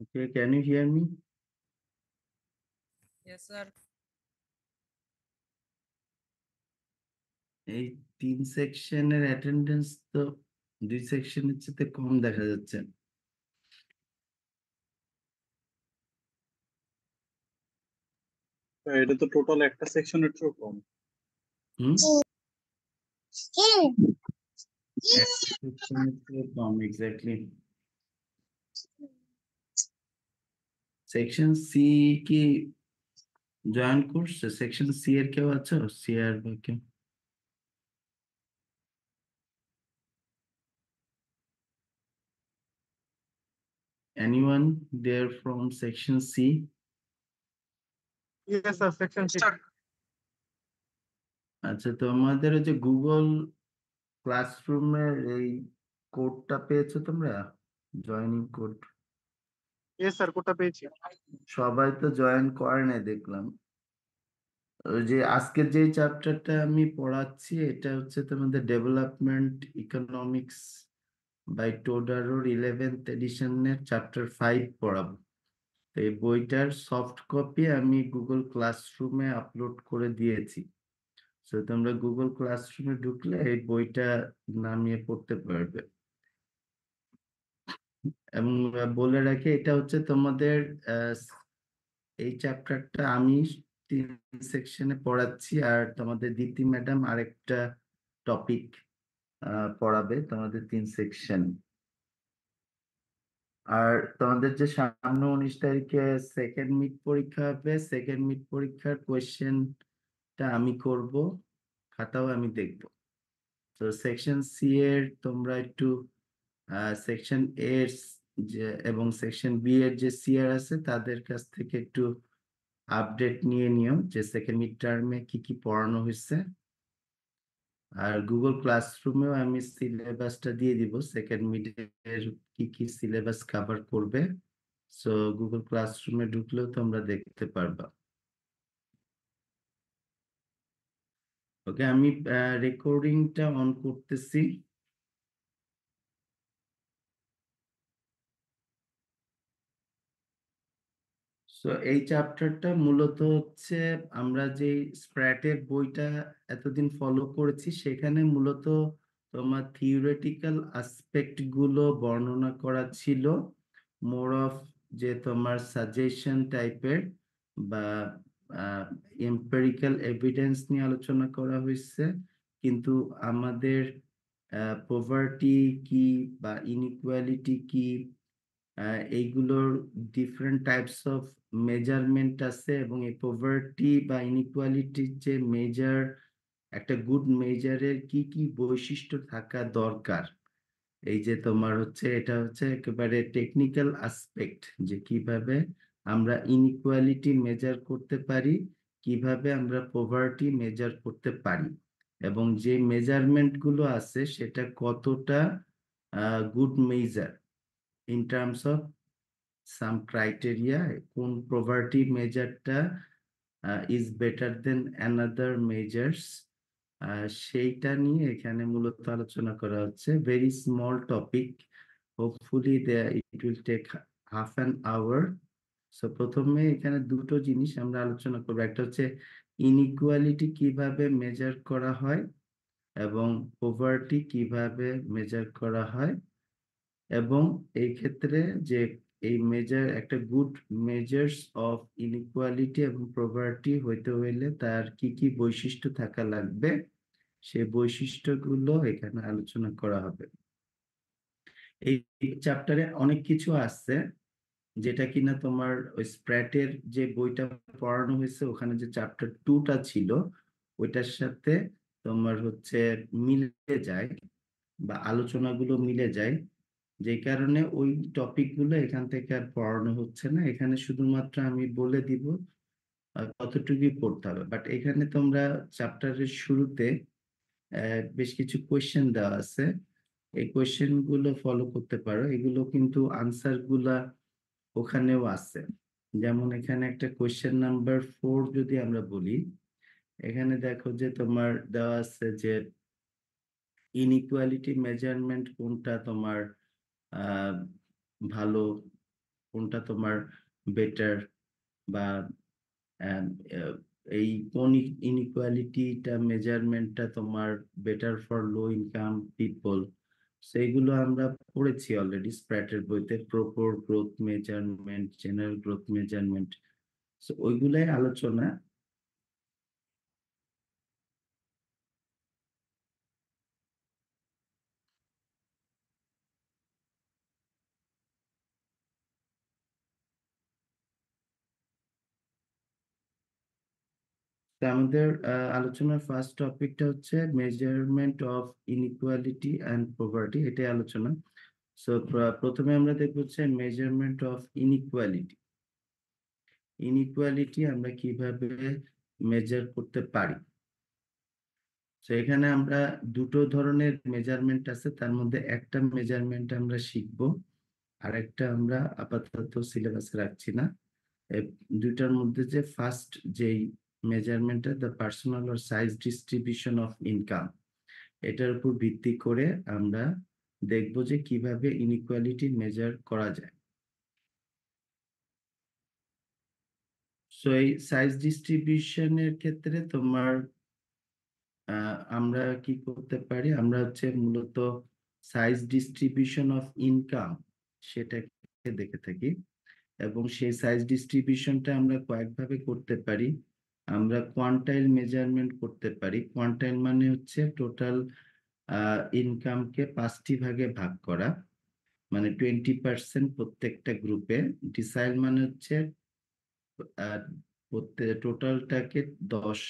Okay, can you hear me? Yes, sir. এই 3 সেকশনের attendance তো 2 সেকশনের চেয়ে কম দেখা যাচ্ছে। এটা তো টোটাল একটা সেকশনের চেয়েও কম। হুম, একটা সেকশনের চেয়ে কম, এক্স্যাক্টলি। সেকশন সি কি জয়েন করছে? সেকশন সি এর কেউ আছে? সি আর বা কেউ? Anyone there from section C? Yes, sir, section 6. আচ্ছা, তো আমাদের ওই যে গুগল ক্লাসরুমের এই কোডটা পেয়েছো তোমরা? Joining code? Yes, sir, কোডটা পেয়েছি। সবাই তো জয়েন করে নাই দেখলাম। ওই যে আজকের যে চ্যাপ্টারটা আমি পড়াচ্ছি, এটা হচ্ছে তোমাদের ডেভেলপমেন্ট ইকোনমিক্স বাই টোডারোর 11th এডিশনের চ্যাপ্টার 5 পড়াবো। তো এই বইটার সফট কপি আমি গুগল ক্লাসরুমে আপলোড করে দিয়েছি। তো তোমরা গুগল ক্লাসরুমে ঢুকলে এই বইটা নামিয়ে পড়তে পারবে। এবং বলে রাখি, এটা হচ্ছে তোমাদের এই চ্যাপ্টারটা আমি 3 সেকশনে পড়াচ্ছি, আর তোমাদের দীপ্তি ম্যাডাম আরেকটা টপিক পড়াবে তোমাদের 3 সেকশন। আর তোমাদের যে সামনে 19 তারিখে সেকেন্ড মিড পরীক্ষা হবে, সেকেন্ড মিড পরীক্ষার কোয়েশ্চেনটা আমি করব, খাতাও আমি দেখব। তো সেকশন সি এর তোমরা একটু সেকশন এর যে এবং সেকশন বি এর যে সিআর আছে তাদের কাছ থেকে একটু আপডেট নিয়ে নিও যে সেকেন্ড মিড টার্মে কি কি পড়ানো হয়েছে। আর গুগল ক্লাসরুমেও আমি সিলেবাসটা দিয়ে দিব, সেকেন্ড মিডের কি কি সিলেবাস কভার করবে। সো গুগল ক্লাসরুমে ঢুকলেও তোমরা দেখতে পারবা। ওকে, আমি রেকর্ডিংটা অন করতেছি। সো এই চ্যাপ্টারটা মূলত হচ্ছে আমরা যে স্প্র্যাটের বইটা এতদিন ফলো করেছি, সেখানে মূলত তোমার থিওরিটিক্যাল অ্যাসপেক্ট গুলো বর্ণনা করা ছিল, মোর অফ যে তোমার সাজেশন টাইপের বা এম্পিরিক্যাল এভিডেন্স নিয়ে আলোচনা করা হয়েছে। কিন্তু আমাদের পভার্টি কি বা ইনইকুয়ালিটি কি, এইগুলোর ডিফারেন্ট টাইপস অফ মেজারমেন্ট আছে, এবং এই পভার্টি বা ইনইকুয়ালিটির যে মেজার, একটা গুড মেজারের কি কি বৈশিষ্ট্য থাকা দরকার। এই যে তোমার হচ্ছে এটা হচ্ছে একেবারে টেকনিক্যাল অ্যাসপেক্ট, যে কিভাবে আমরা ইনইকুয়ালিটি মেজার করতে পারি, কিভাবে আমরা পভার্টি মেজার করতে পারি, এবং যে মেজারমেন্ট গুলো আছে সেটা কতটা good measure in terms of some criteria, কোন পভার্টি মেজারটা is better than another measures, সেইটা নিয়ে এখানে মূলত আলোচনা করা হচ্ছে। Very small topic, hopefully it will take half an hour. So প্রথমে এখানে দুটো জিনিস আমরা আলোচনা করবো, একটা হচ্ছে ইনইকুয়ালিটি কিভাবে মেজার করা হয় এবং পভার্টি কিভাবে মেজার করা হয়, এবং এই ক্ষেত্রে যে এই মেজার একটা গুড মেজার্স অফ ইনইকুয়ালিটি এবং পভার্টি হইতে হইলে তার কি কি বৈশিষ্ট্য থাকা লাগবে, সেই বৈশিষ্ট্যগুলো এখানে আলোচনা করা হবে। এই চ্যাপ্টারে অনেক কিছু আছে যেটা কিনা তোমার ওই স্প্র্যাটের যে বইটা পড়ানো হয়েছে ওখানে যে চ্যাপ্টার 2টা ছিল ওইটার সাথে তোমার হচ্ছে মিলে যায়, বা আলোচনাগুলো মিলে যায়, যে কারণে ওই টপিক গুলো এখান থেকে আর পড়ানো হচ্ছে না। এখানে শুধুমাত্র আমি বলে দিব কতটুকুই পড়তে হবে। বাট এখানে তোমরা চ্যাপ্টারের শুরুতে বেশ কিছু কোয়েশ্চেন দেওয়া আছে, এই কোয়েশ্চেন গুলো ফলো করতে পারো। এগুলো কিন্তু আনসার গুলা ওখানেও আছে। যেমন এখানে একটা কোয়েশ্চেন নাম্বার 4 যদি আমরা বলি, এখানে দেখো যে তোমার দেওয়া আছে যে ইনইকুয়ালিটি মেজারমেন্ট কোনটা তোমার আহ ভালো, কোনটা তোমার বেটার, বা এই কোন ইনইকুয়ালিটিটা মেজারমেন্টটা তোমার better for low income people, সেইগুলো আমরা পড়েছি অলরেডি স্প্র্যাটের বইতে, proper growth measurement, general growth measurement, ওইগুলাই আলোচনা। তো আমাদের আলোচনার ফার্স্ট টপিকটা হচ্ছে measurement of inequality and poverty, এটাই আলোচনা। সো প্রথমে আমরা দেখবো হচ্ছে মেজারমেন্ট অফ ইনইকুয়ালিটি। ইনইকুয়ালিটি আমরা কিভাবে মেজার করতে পারি। তো এখানে আমরা দুটো ধরনের মেজারমেন্ট আছে, তার মধ্যে একটা মেজারমেন্ট আমরা শিখবো, আর একটা আমরা আপাতত সিলেবাসে রাখছি না। এই দুইটার মধ্যে যে ফার্স্ট যেই মেজারমেন্টটা, the personal or size distribution of income, এটার উপর ভিত্তি করে আমরা দেখব যে কিভাবে ইনইকুয়ালিটি মেজার করা যায়। সো এই সাইজ ডিস্ট্রিবিউশনের ক্ষেত্রে তোমার আমরা কি করতে পারি, আমরা হচ্ছে মূলত সাইজ ডিস্ট্রিবিউশন অফ ইনকাম সেটাকে দেখে থাকি, এবং সেই সাইজ ডিস্ট্রিবিউশনটা আমরা কয়েকভাবে করতে পারি। আমরা কোয়ান্টাইল মেজারমেন্ট করতে পারি। কোয়ান্টাইল মানে হচ্ছে টোটাল ইনকামকে 5টি ভাগে ভাগ করা, মানে 20% প্রত্যেকটা গ্রুপে। ডিসাইল মানে হচ্ছে টোটালটাকে 10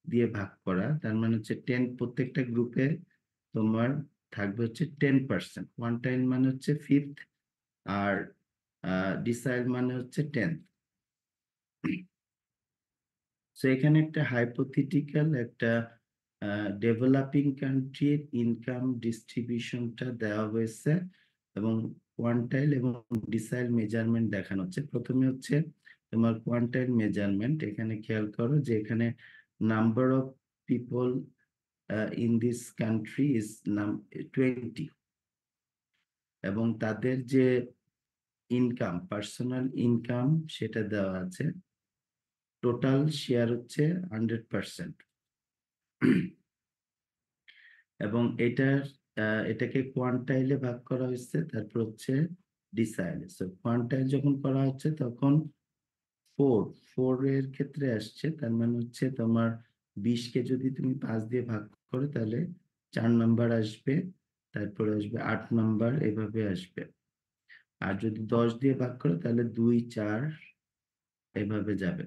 দিয়ে ভাগ করা, তার মানে হচ্ছে 10, প্রত্যেকটা গ্রুপে তোমার থাকবে হচ্ছে 10%। কোয়ান্টাইল মানে হচ্ছে 5th, আর ডিসাইল মানে হচ্ছে 10th। সো এখানে একটা হাইপোথেটিক্যাল একটা ডেভেলপিং কান্ট্রির ইনকাম ডিস্ট্রিবিউশনটা দেওয়া হয়েছে, এবং কোয়ান্টাইল এবং ডিসাইল মেজারমেন্ট দেখানো হচ্ছে। প্রথমে হচ্ছে তোমার কোয়ান্টাইল মেজারমেন্ট। এখানে খেয়াল করো যে এখানে number of people in this country is 20, এবং তাদের যে ইনকাম, পার্সোনাল ইনকাম, সেটা দেওয়া আছে। টোটাল শেয়ার হচ্ছে 100%, এবং এটাকে কোয়ান্টাইলে ভাগ করা হয়েছে, তারপর হচ্ছে ডিসাইলে। সো কোয়ান্টাইল যখন করা হচ্ছে তখন 4 এর ক্ষেত্রে আসছে, তার মানে হচ্ছে তোমার 20কে যদি তুমি 5 দিয়ে ভাগ করো তাহলে 4 নাম্বার আসবে, তারপরে আসবে 8 নাম্বার, এভাবে আসবে। আর যদি 10 দিয়ে ভাগ করো তাহলে 2, 4 এভাবে যাবে।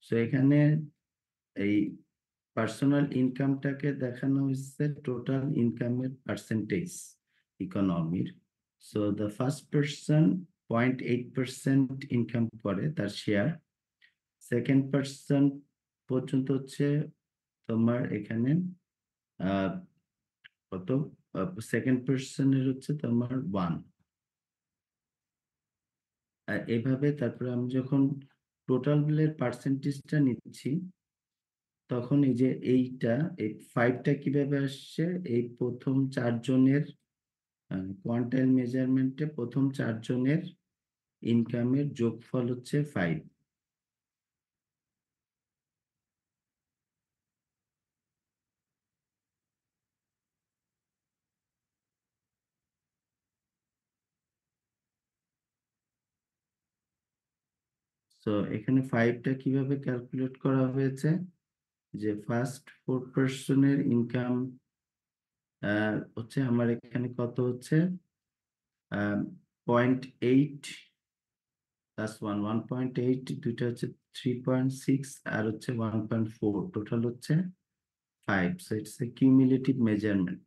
সো এখানে এই পার্সোনাল ইনকামটাকে দেখানো হচ্ছে টোটাল ইনকামের পার্সেন্টেজ ইকোনমির। So the first person 0.8% income করে তার শেয়ার। সেকেন্ড পার্সন পর্যন্ত হচ্ছে তোমার এখানে কত, সেকেন্ড পার্সনের হচ্ছে তোমার 1। এভাবে তারপরে আমি যখন টোটাল বিলের পার্সেন্টেজটা নিচ্ছি, তখন এই যে এই 5টা কিভাবে আসছে, এই প্রথম 4 জনের কোয়ান্টাইল মেজারমেন্টে প্রথম 4 জনের ইনকামের যোগফল হচ্ছে 5। তো এখানে 5টা কিভাবে ক্যালকুলেট করা হয়েছে, যে ফার্স্ট 4 পার্সনের ইনকাম হচ্ছে আমার এখানে কত হচ্ছে 0.8 প্লাস 1.8, দুইটা হচ্ছে 3.6, আর হচ্ছে 1.4, টোটাল হচ্ছে 5। So it's a cumulative measurement.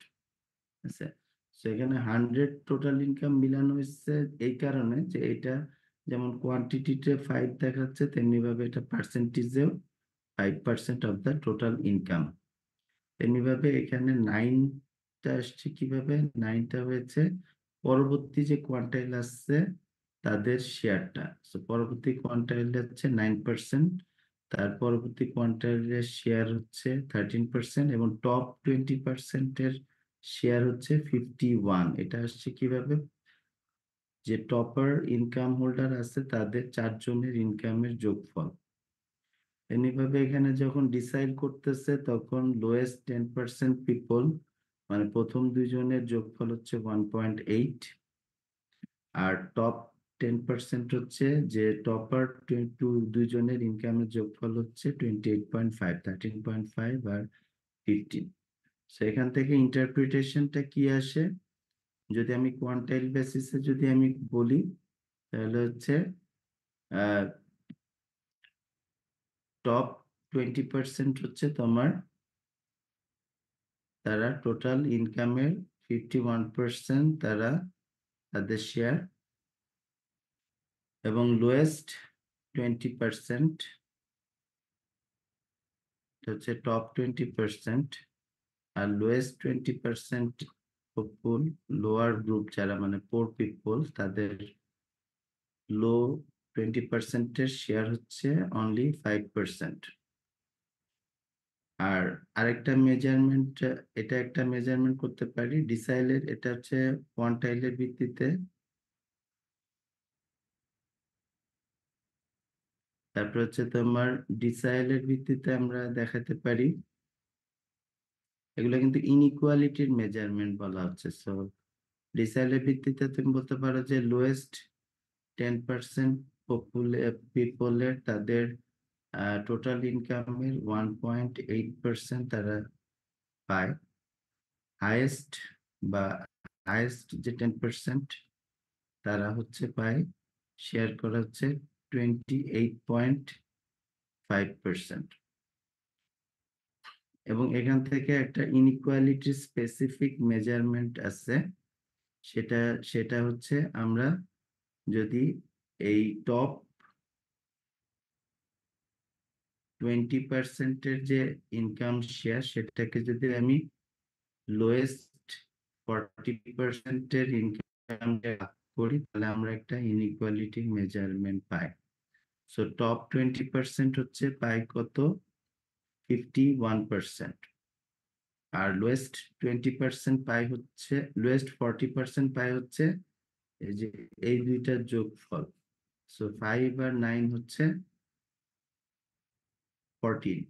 আচ্ছা, সেখানে 100 টোটাল ইনকাম মিলানো হয়েছে এই কারণে যে এটা যেমন কোয়ান্টিটিতে 5 দেখাচ্ছে, তেমনি ভাবে এটা পার্সেন্টেজেও 5% অফ দ্য টোটাল ইনকাম। তেমনি ভাবে এখানে 9টা আসছে কিভাবে, 9টা হয়েছে পরবর্তী যে কোয়ান্টাইল আসছে তাদের শেয়ারটা। সো পরবর্তী কোয়ান্টাইল হচ্ছে 9%, তার পরবর্তী কোয়ান্টাইলের শেয়ার হচ্ছে 13%, এবং টপ 20%-এর শেয়ার হচ্ছে 51। এটা আসছে কিভাবে, যে টপার ইনকাম হোল্ডার আছে তাদের 4 জনের ইনকামের যোগফল। এমনিভাবে এখানে যখন ডিসাইড করতেছে তখন লোয়েস্ট 10% পিপল মানে প্রথম 2 জনের যোগফল হচ্ছে 1.8, আর টপ 10% হচ্ছে যে টপার 2 জনের ইনকামের যোগফল হচ্ছে 28.5, 13.5 আর 15। সো এখান থেকে ইন্টারপ্রিটেশনটা কি আসে, যদি আমি কোয়ান্টাইল বেসিসে যদি আমি বলি তাহলে হচ্ছে টপ 20% হচ্ছে তোমার, তারা টোটাল ইনকামের 51% তারা তাদের শেয়ার, এবং লোয়েস্ট 20% হচ্ছে টপ 20%, আর লোয়েস্ট 20% পিপল, লোয়ার গ্রুপ যারা মানে পোর পিপল, তাদের লো 20%-এর শেয়ার হচ্ছে অনলি 5%। আর আরেকটা মেজারমেন্ট, এটা একটা মেজারমেন্ট করতে পারি ডিসাইলের, এটা হচ্ছে কোয়ান্টাইলের ভিত্তিতে। তারপর হচ্ছে তোমার ডিসাইলের ভিত্তিতে আমরা দেখাতে পারি, এগুলো কিন্তু ইনইকুয়ালিটির মেজারমেন্ট বলা হচ্ছে। সো ডিসাইলের ভিত্তিতে তুমি বলতে পারো যে লোয়েস্ট 10% পিপলের তাদের টোটাল ইনকামের 1.8% তারা পায়। হাইয়েস্ট বা হাইয়েস্ট যে 10% তারা হচ্ছে পায়, শেয়ার করা হচ্ছে 28.5%। এবং এখান থেকে একটা ইনইকুয়ালিটি স্পেসিফিক মেজারমেন্ট আছে, সেটা সেটা হচ্ছে আমরা যদি এই টপ 20%-এর যে ইনকাম শেয়ার সেটাকে যদি আমি লোয়েস্ট 40%-এর ইনকাম করি তাহলে আমরা একটা ইনইকুয়ালিটি মেজারমেন্ট পাই। সো টপ 20% হচ্ছে পাই কত, 51%, আর লোয়েস্ট 20% পাই হচ্ছে, লোয়েস্ট 40% পাই হচ্ছে এই যে এই দুইটার যোগফল। সো 5 আর 9 হচ্ছে 14।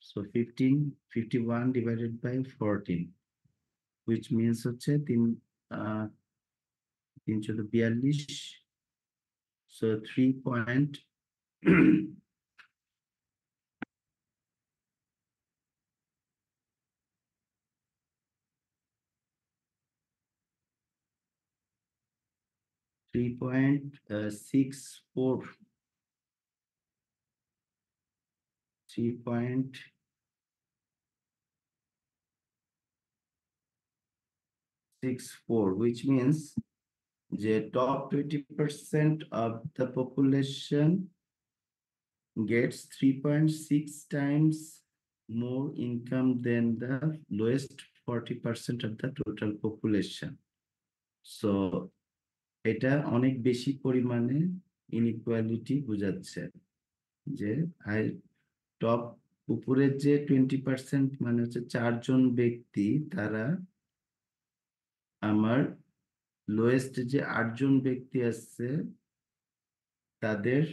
So 51 divided by 14, which means হচ্ছে 3 42। So 3.64, 3.64, which means the top 20% of the population gets 3.6 times more income than the lowest 40% of the total population. So এটা অনেক বেশি পরিমাণে ইনইকুয়ালিটি বোঝাচ্ছে, যে হাই টপ উপরের যে 20% মানে হচ্ছে 4 জন ব্যক্তি, তারা আমার লোয়েস্ট যে 8 জন ব্যক্তি আছে তাদের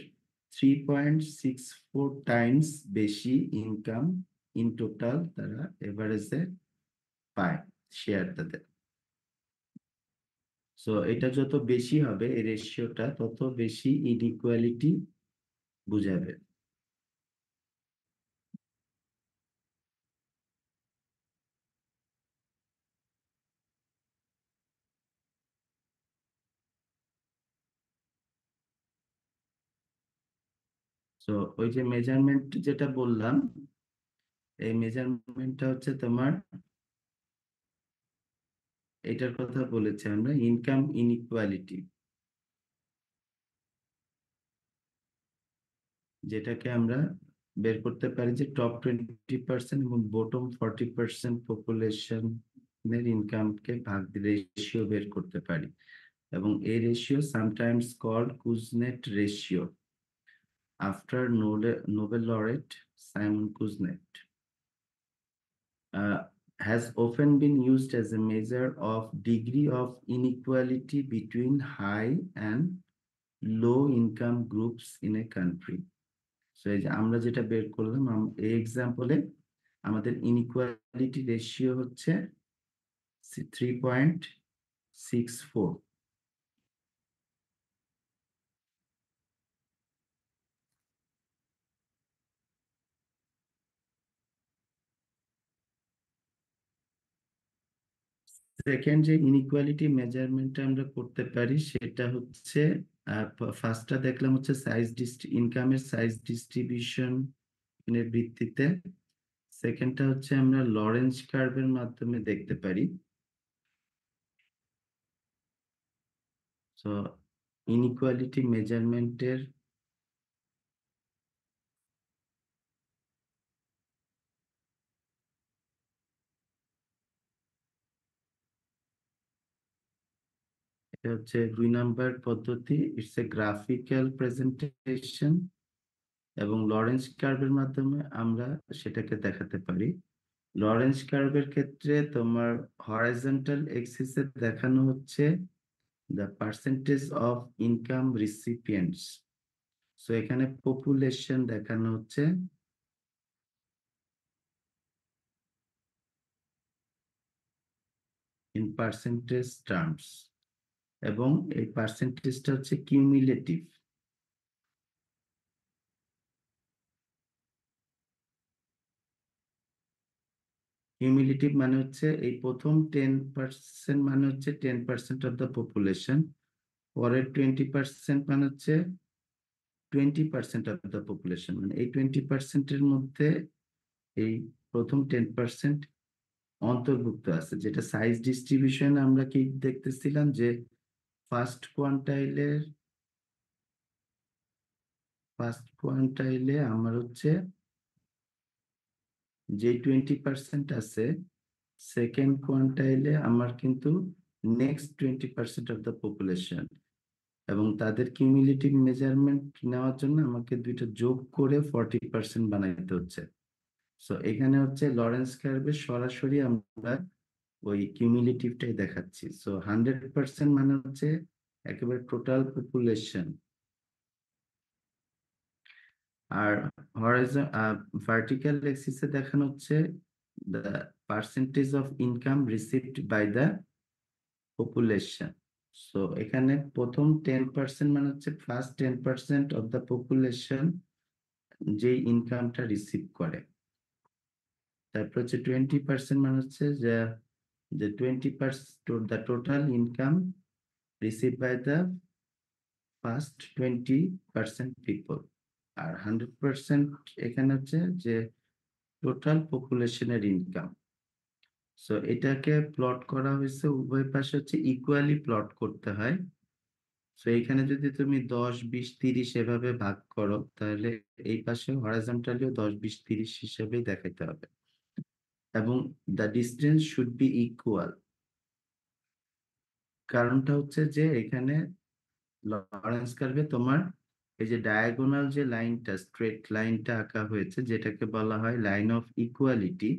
3.64 টাইমস বেশি ইনকাম ইন টোটাল তারা এভারেজে পায় শেয়ার তাদের। সো এটা যত বেশি হবে এই রেশিওটা, তত বেশি ইনইকুয়ালিটি বুঝাবে। সো ওই যে মেজারমেন্ট যেটা বললাম, এই মেজারমেন্টটা হচ্ছে তোমার, এটার কথা বলেছি আমরা ইনকাম ইনইকুয়ালিটি, যেটাকে আমরা বের করতে পারি যে টপ 20% এবং বটম 40% পপুলেশনের ইনকামকে ভাগ রেশিও বের করতে পারি। এবং এই ratio sometimes called Kuznets ratio after Nobel laureate Simon Kuznets. has often been used as a measure of degree of inequality between high and low income groups in a country. So এই যে আমরা যেটা বের করলাম এই এক্সাম্পলে আমাদের inequality ratio হচ্ছে 3.64. Second যে ইনইকুয়ালিটি মেজারমেন্টটা আমরা করতে পারি সেটা হচ্ছে ফার্স্টটা দেখলাম হচ্ছে ইনকামের সাইজ ডিস্ট্রিবিউশন এর ভিত্তিতে। সেকেন্ডটা হচ্ছে আমরা লরেন্স কার্ভের মাধ্যমে দেখতে পারি। সো ইনইকুয়ালিটি মেজারমেন্টের এটা হচ্ছে 2 নাম্বার পদ্ধতি, ইটস এ গ্রাফিক্যাল প্রেজেন্টেশন, এবং লরেন্স কার্ভের মাধ্যমে আমরা সেটাকে দেখাতে পারি। লরেন্স কার্ভের ক্ষেত্রে তোমার হরাইজন্টাল এক্সিসে দেখানো হচ্ছে the percentage of income recipients. So এখানে পপুলেশন দেখানো হচ্ছে in percentage terms, এবং এই পার্সেন্টেজটা হচ্ছে কিউমুলেটিভ। কিউমুলেটিভ মানে হচ্ছে এই প্রথম 10% মানে হচ্ছে 10% অফ দ্য পপুলেশন, পরের 20% মানে হচ্ছে 20% অফ দ্য পপুলেশন, মানে এই 20%-এর মধ্যে এই প্রথম 10% অন্তর্ভুক্ত আছে। যেটা সাইজ ডিস্ট্রিবিউশন আমরা কি দেখতেছিলাম যে ফার্স্ট কোয়ান্টাইলে আমার হচ্ছে যে 20% আছে, সেকেন্ড কোয়ান্টাইলে আমার কিন্তু নেক্সট 20% অফ দ্য পপুলেশন, এবং তাদের কিউমুলেটিভ মেজারমেন্ট নেওয়ার জন্য আমাকে দুইটা যোগ করে 40% বানাইতে হচ্ছে। সো এখানে হচ্ছে লরেন্স কার্ভে সরাসরি আমরা ওই কিউমুলেটিভটাই দেখাচ্ছি। সো 100% মানে হচ্ছে একেবারে টোটাল পপুলেশন, আর ভার্টিক্যাল এক্সিসে দেখানো হচ্ছে the percentage of income received by the population. So এখানে প্রথম 10% মানে হচ্ছে ফার্স্ট 10% অফ দ্য পপুলেশন যে ইনকামটা রিসিভ করে। তারপর হচ্ছে 20% মানে হচ্ছে যে 20% the total income receive by the first 20% people. আর 100% এখানে হচ্ছে যে টোটাল পপুলেশনের ইনকাম। সো এটাকে প্লট করা হয়েছে, উভয় পাশে হচ্ছে ইকুয়ালি প্লট করতে হয়। সো এখানে যদি তুমি 10, 20, 30 এভাবে ভাগ করো, তাহলে এই পাশে হরাইজন্টালিও 10, 20, 30 হিসেবেই দেখাইতে হবে, এবং the distance should be equal. কারণটা হচ্ছে যে এখানে লরেন্স কার্ভে তোমার এই যে ডায়াগোনাল যে লাইনটা, স্ট্রেট লাইনটা আঁকা হয়েছে, যেটাকে বলা হয় লাইন অফ ইকুয়ালিটি।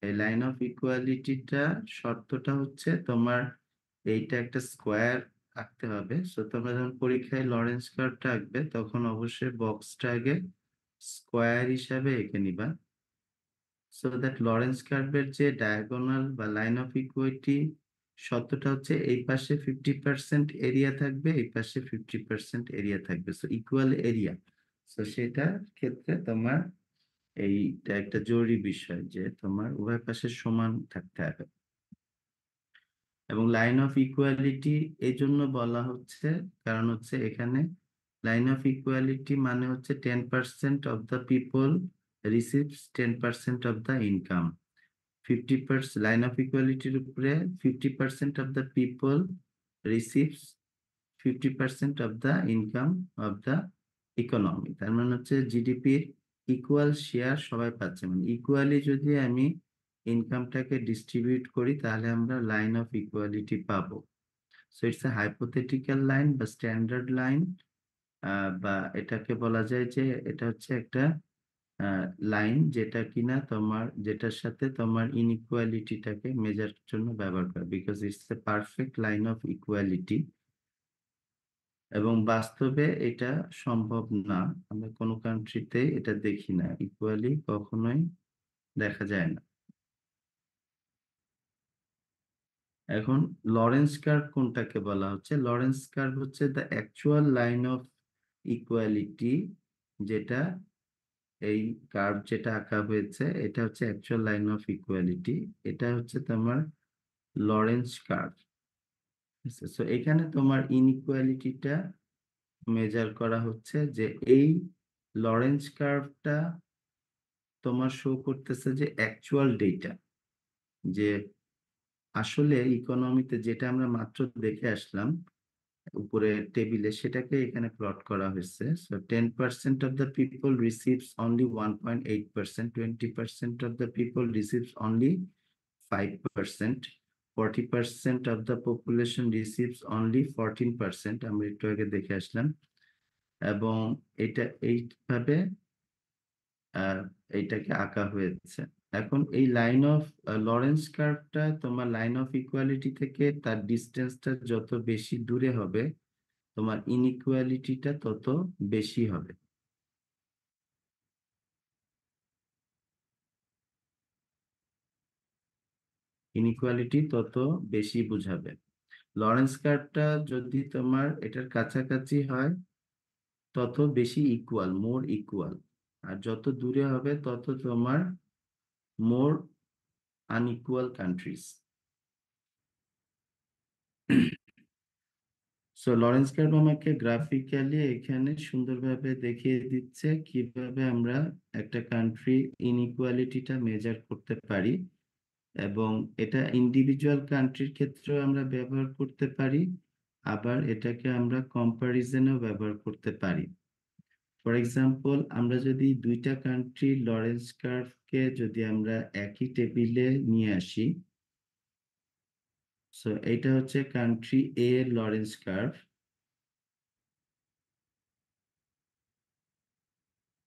এই লাইন অফ ইকুয়ালিটিটা শর্তটা হচ্ছে তোমার এইটা একটা স্কোয়ার আঁকতে হবে। সো তোমরা যখন পরীক্ষায় লরেন্স কার্ভটা আঁকবে তখন অবশ্যই বক্সটা আগে স্কোয়ার হিসাবে এঁকে নিবা। সো দ্যাট লরেন্স কার্ভের যে ডায়াগোনাল বা লাইন অফ ইকুইটি শর্তটা হচ্ছে এই পাশে 50% এরিয়া থাকবে, এই পাশে 50% এরিয়া থাকবে, সো ইকুয়াল এরিয়া। সো সেটার ক্ষেত্রে তোমার এইটা একটা জরুরি বিষয় যে তোমার উভয় পাশে সমান থাকতে হবে। এবং লাইন অফ ইকুয়ালিটি এই জন্য বলা হচ্ছে কারণ হচ্ছে এখানে লাইন অফ ইকুয়ালিটি মানে হচ্ছে 10% of the people receives 10% of the income. 50% line of ইকুয়ালিটির উপরে 50% of the people receives 50% of the income of the economy. তার মানে হচ্ছে জিডিপির ইকুয়াল শেয়ার সবাই পাচ্ছে, মানে ইকুয়ালি যদি আমি ইনকামটাকে ডিস্ট্রিবিউট করি তাহলে আমরা লাইন অফ ইকুয়ালিটি পাবো। So it's a hypothetical line বা স্ট্যান্ডার্ড লাইন, বা এটাকে বলা যায় যে এটা হচ্ছে একটা লাইন, যেটা কিনা যেটার সাথে তোমার ইনইকুয়ালিটিটাকে মেজার জন্য ব্যবহার করে, because it's a perfect line of equality. এবং বাস্তবে এটা সম্ভব না, আমরা কোনো কান্ট্রিতে এটা দেখি না, ইকুয়ালি কখনোই দেখা যায় না। এখন লরেন্স কার্ভ কোনটাকে বলা হচ্ছে? লরেন্স কার্ভ হচ্ছে the actual line of equality, যেটা এই কার্ভ যেটা আঁকা হয়েছে এটা হচ্ছে অ্যাকচুয়াল লাইন অফ ইকুয়ালিটি, এটা হচ্ছে তোমার লরেন্স কার্ভ। সো এখানে তোমার ইনইকুয়ালিটিটা মেজার করা হচ্ছে, যে এই লরেন্স কার্ভটা তোমার শো করতেছে যে অ্যাকচুয়াল ডেটা, যে আসলে ইকোনমিতে যেটা আমরা মাত্র দেখে আসলাম উপরে টেবিলে, সেটাকে এখানে প্লট করা হয়েছে। So 10% of the people receives only 1.8%, 20% of the people receives only 5%, 40% of the population receives only 14%, আমরা একটু আগে দেখে আসলাম। এবং এটা এইভাবে এইটাকে আঁকা হয়েছে। এখন এই লাইন অফ লরেন্স কার্ভটা তোমার লাইন অফ ইকুয়ালিটি থেকে তার ডিস্টেন্সটা যত বেশি দূরে হবে, তোমার ইনইকুয়ালিটিটা তত বেশি হবে। ইনইকুয়ালিটি তত বেশি বুঝাবে। লরেন্স কার্ভটা যদি তোমার এটার কাছাকাছি হয় তত বেশি ইকুয়াল, মোর ইকুয়াল। আর যত দূরে হবে তত তোমার more unequal countries. So Lorenz curve আমাকে গ্রাফিক্যালি এখানে সুন্দরভাবে দেখিয়ে দিচ্ছে কিভাবে আমরা একটা কান্ট্রি ইনইকুয়ালিটিটা মেজার করতে পারি, এবং এটা ইন্ডিভিজুয়াল কান্ট্রির ক্ষেত্রেও আমরা ব্যবহার করতে পারি, আবার এটাকে আমরা কম্পারিজনেও ব্যবহার করতে পারি। ফর এক্সাম্পল, আমরা যদি দুইটা কান্ট্রির লরেন্স কার্ভকে যদি আমরা একই টেবিলে নিয়ে আসি, সো এটা হচ্ছে কান্ট্রি এ এর লরেন্স কার্ভ,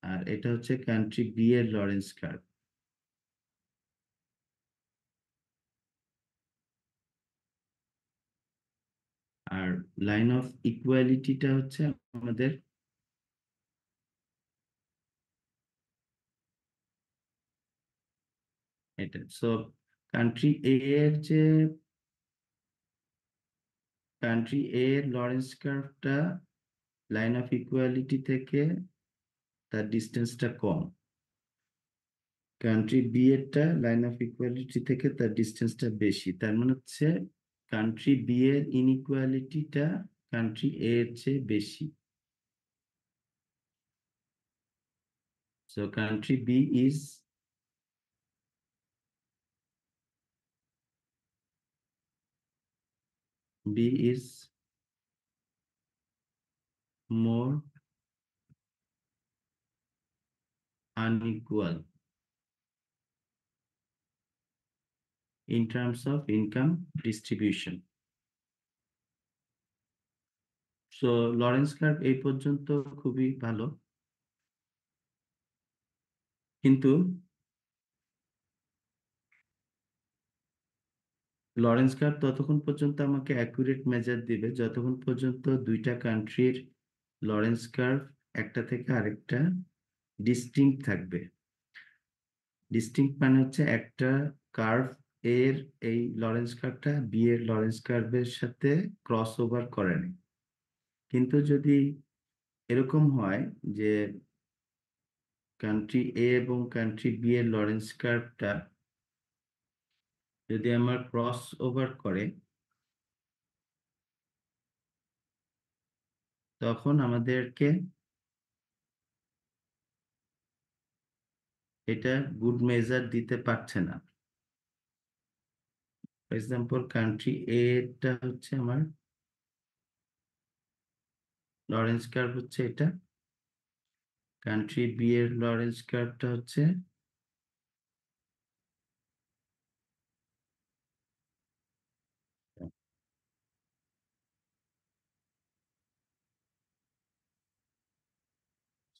আর এটা হচ্ছে কান্ট্রি বি এর লরেন্স কার্ভ। আর লাইন অফ ইকুয়ালিটিটা হচ্ছে আমাদের এটা। সো কান্ট্রি এ এর যে কান্ট্রি এ এর লরেন্স কার্ভটা লাইন অফ ইকুয়ালিটি থেকে তার ডিস্টেন্সটা কম, কান্ট্রি বি এরটা লাইন অফ ইকুয়ালিটি থেকে তার ডিস্টেন্সটা বেশি। তার মানে হচ্ছে কান্ট্রি বি এর ইনইকুয়ালিটিটা কান্ট্রি এ এর চেয়ে বেশি। So country B is B is more unequal in terms of income distribution. So Lorenz curve এই পর্যন্ত খুবই ভালো, কিন্তু লরেন্স কার্ভ ততক্ষণ পর্যন্ত আমাকে অ্যাকুরেট মেজার দিবে যতক্ষণ পর্যন্ত দুইটা কান্ট্রির লরেন্স কার্ভ একটা থেকে আরেকটা ডিস্টিংক্ট থাকবে। ডিস্টিংক্ট মানে হচ্ছে একটা কার্ভ এর এই লরেন্স কার্ভটা বি এর লরেন্স কার্ভের সাথে ক্রস ওভার করে না। কিন্তু যদি এরকম হয় যে কান্ট্রি এ এবং কান্ট্রি বি এর লরেন্স কার্ভটা যদি আমার ক্রস ওভার করে, তখন আমাদেরকে এটা গুড মেজার দিতে পারছে না। ফর এক্সাম্পল, কান্ট্রি এটা হচ্ছে আমার লরেন্স কার্ভ হচ্ছে এটা, কান্ট্রি বি এর লরেন্স কার্ভটা হচ্ছে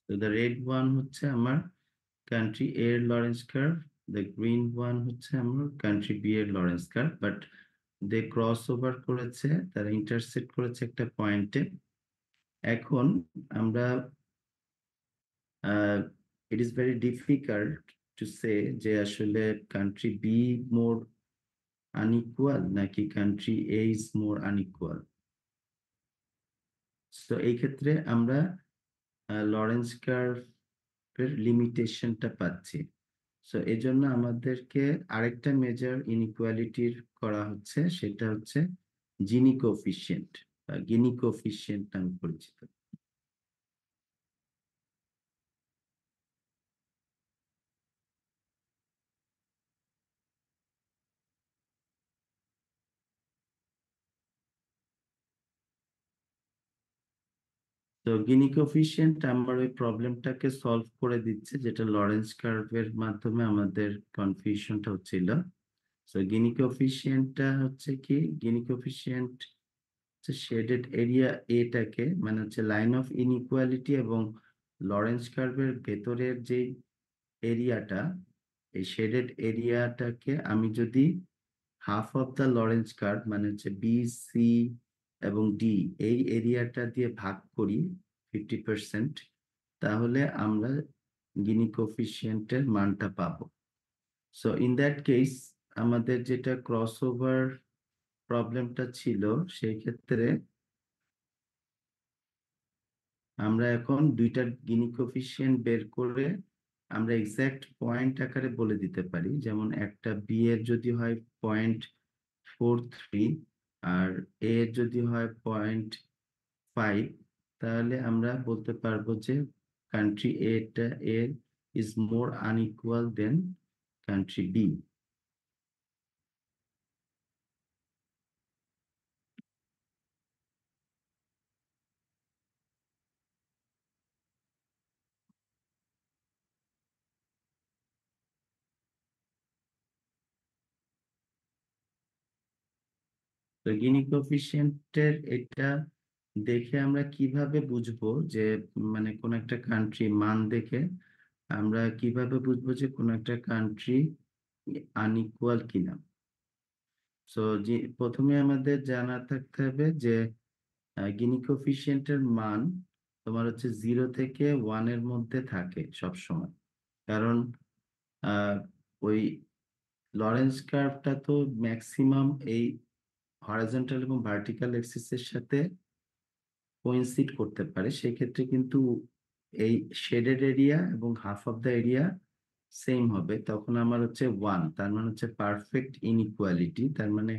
দ্য রেড ওয়ান হচ্ছে আমার কান্ট্রি এ এর Lorenz curve, the green one হচ্ছে আমার কান্ট্রি বি এর Lorenz curve, but they cross over করেছে, তারা ইন্টারসেক্ট করেছে একটা পয়েন্টে। এখন আমরা it is very difficult to say যে আসলে কান্ট্রি বি মোর আনইকুয়াল নাকি country A is more unequal. তো এই ক্ষেত্রে আমরা লরেন্স কার্ভের লিমিটেশনটা পাচ্ছি। সো এই জন্য আমাদেরকে আরেকটা মেজর ইনইকুয়ালিটির করা হচ্ছে, সেটা হচ্ছে জিনি কোএফিসিয়েন্ট বা গিনি কোএফিসিয়েন্ট নামে পরিচিত। তো গিনি কোএফিসিয়েন্ট আমার ওই প্রবলেমটাকে সলভ করে দিচ্ছে, যেটা লরেন্স কার্ভের মাধ্যমে আমাদের কনফিউশনটা হচ্ছিল। সো গিনি কোএফিসিয়েন্টটা হচ্ছে কি, গিনি কোএফিসিয়েন্ট হচ্ছে শেডেড এরিয়া এটাকে, মানে হচ্ছে লাইন অফ ইনইকুয়ালিটি এবং লরেন্স কার্ভের ভেতরের যে এরিয়াটা, এই শেডেড এরিয়াটাকে আমি যদি half of the Lawrence curve মানে হচ্ছে বি সি এবং ডি এই এরিয়াটা দিয়ে ভাগ করি 50%, তাহলে আমরা গিনি কোএফিসিয়েন্টের মানটা পাবো। সো ইন দ্যাট কেস আমাদের যেটা ক্রস ওভার প্রবলেমটা ছিল, সেই ক্ষেত্রে আমরা এখন দুইটা গিনি কোএফিসিয়েন্ট বের করে আমরা এক্সাক্ট পয়েন্ট আকারে বলে দিতে পারি। যেমন একটা বি এর যদি হয় 0.43 আর এ এর যদি হয় 0.5, তাহলে আমরা বলতে পারবো যে কান্ট্রি এটা এর is more unequal than country B. তো গিনি কোএফিসিয়েন্টের এটা দেখে আমরা কিভাবে বুঝবো যে, মানে কোন একটা কান্ট্রি মান দেখে আমরা কিভাবে বুঝবো যে কোন একটা কান্ট্রি আনইকুয়াল কিনা। সো যে প্রথমে আমাদের জানা থাকতে হবে যে গিনি কোএফিসিয়েন্টের মান তোমার হচ্ছে 0 থেকে 1 এর মধ্যে থাকে সব সময়। কারণ আহ, ওই লরেন্স কার্ভটা তো ম্যাক্সিমাম এই হরাইজন্টাল এবং ভার্টিক্যাল এক্সিসের সাথে কোইনসিড করতে পারে। সেক্ষেত্রে কিন্তু এই শেডেড এরিয়া এবং half of the area same হবে, তখন আমার হচ্ছে 1, তার মানে হচ্ছে পারফেক্ট ইনইকুয়ালিটি। তার মানে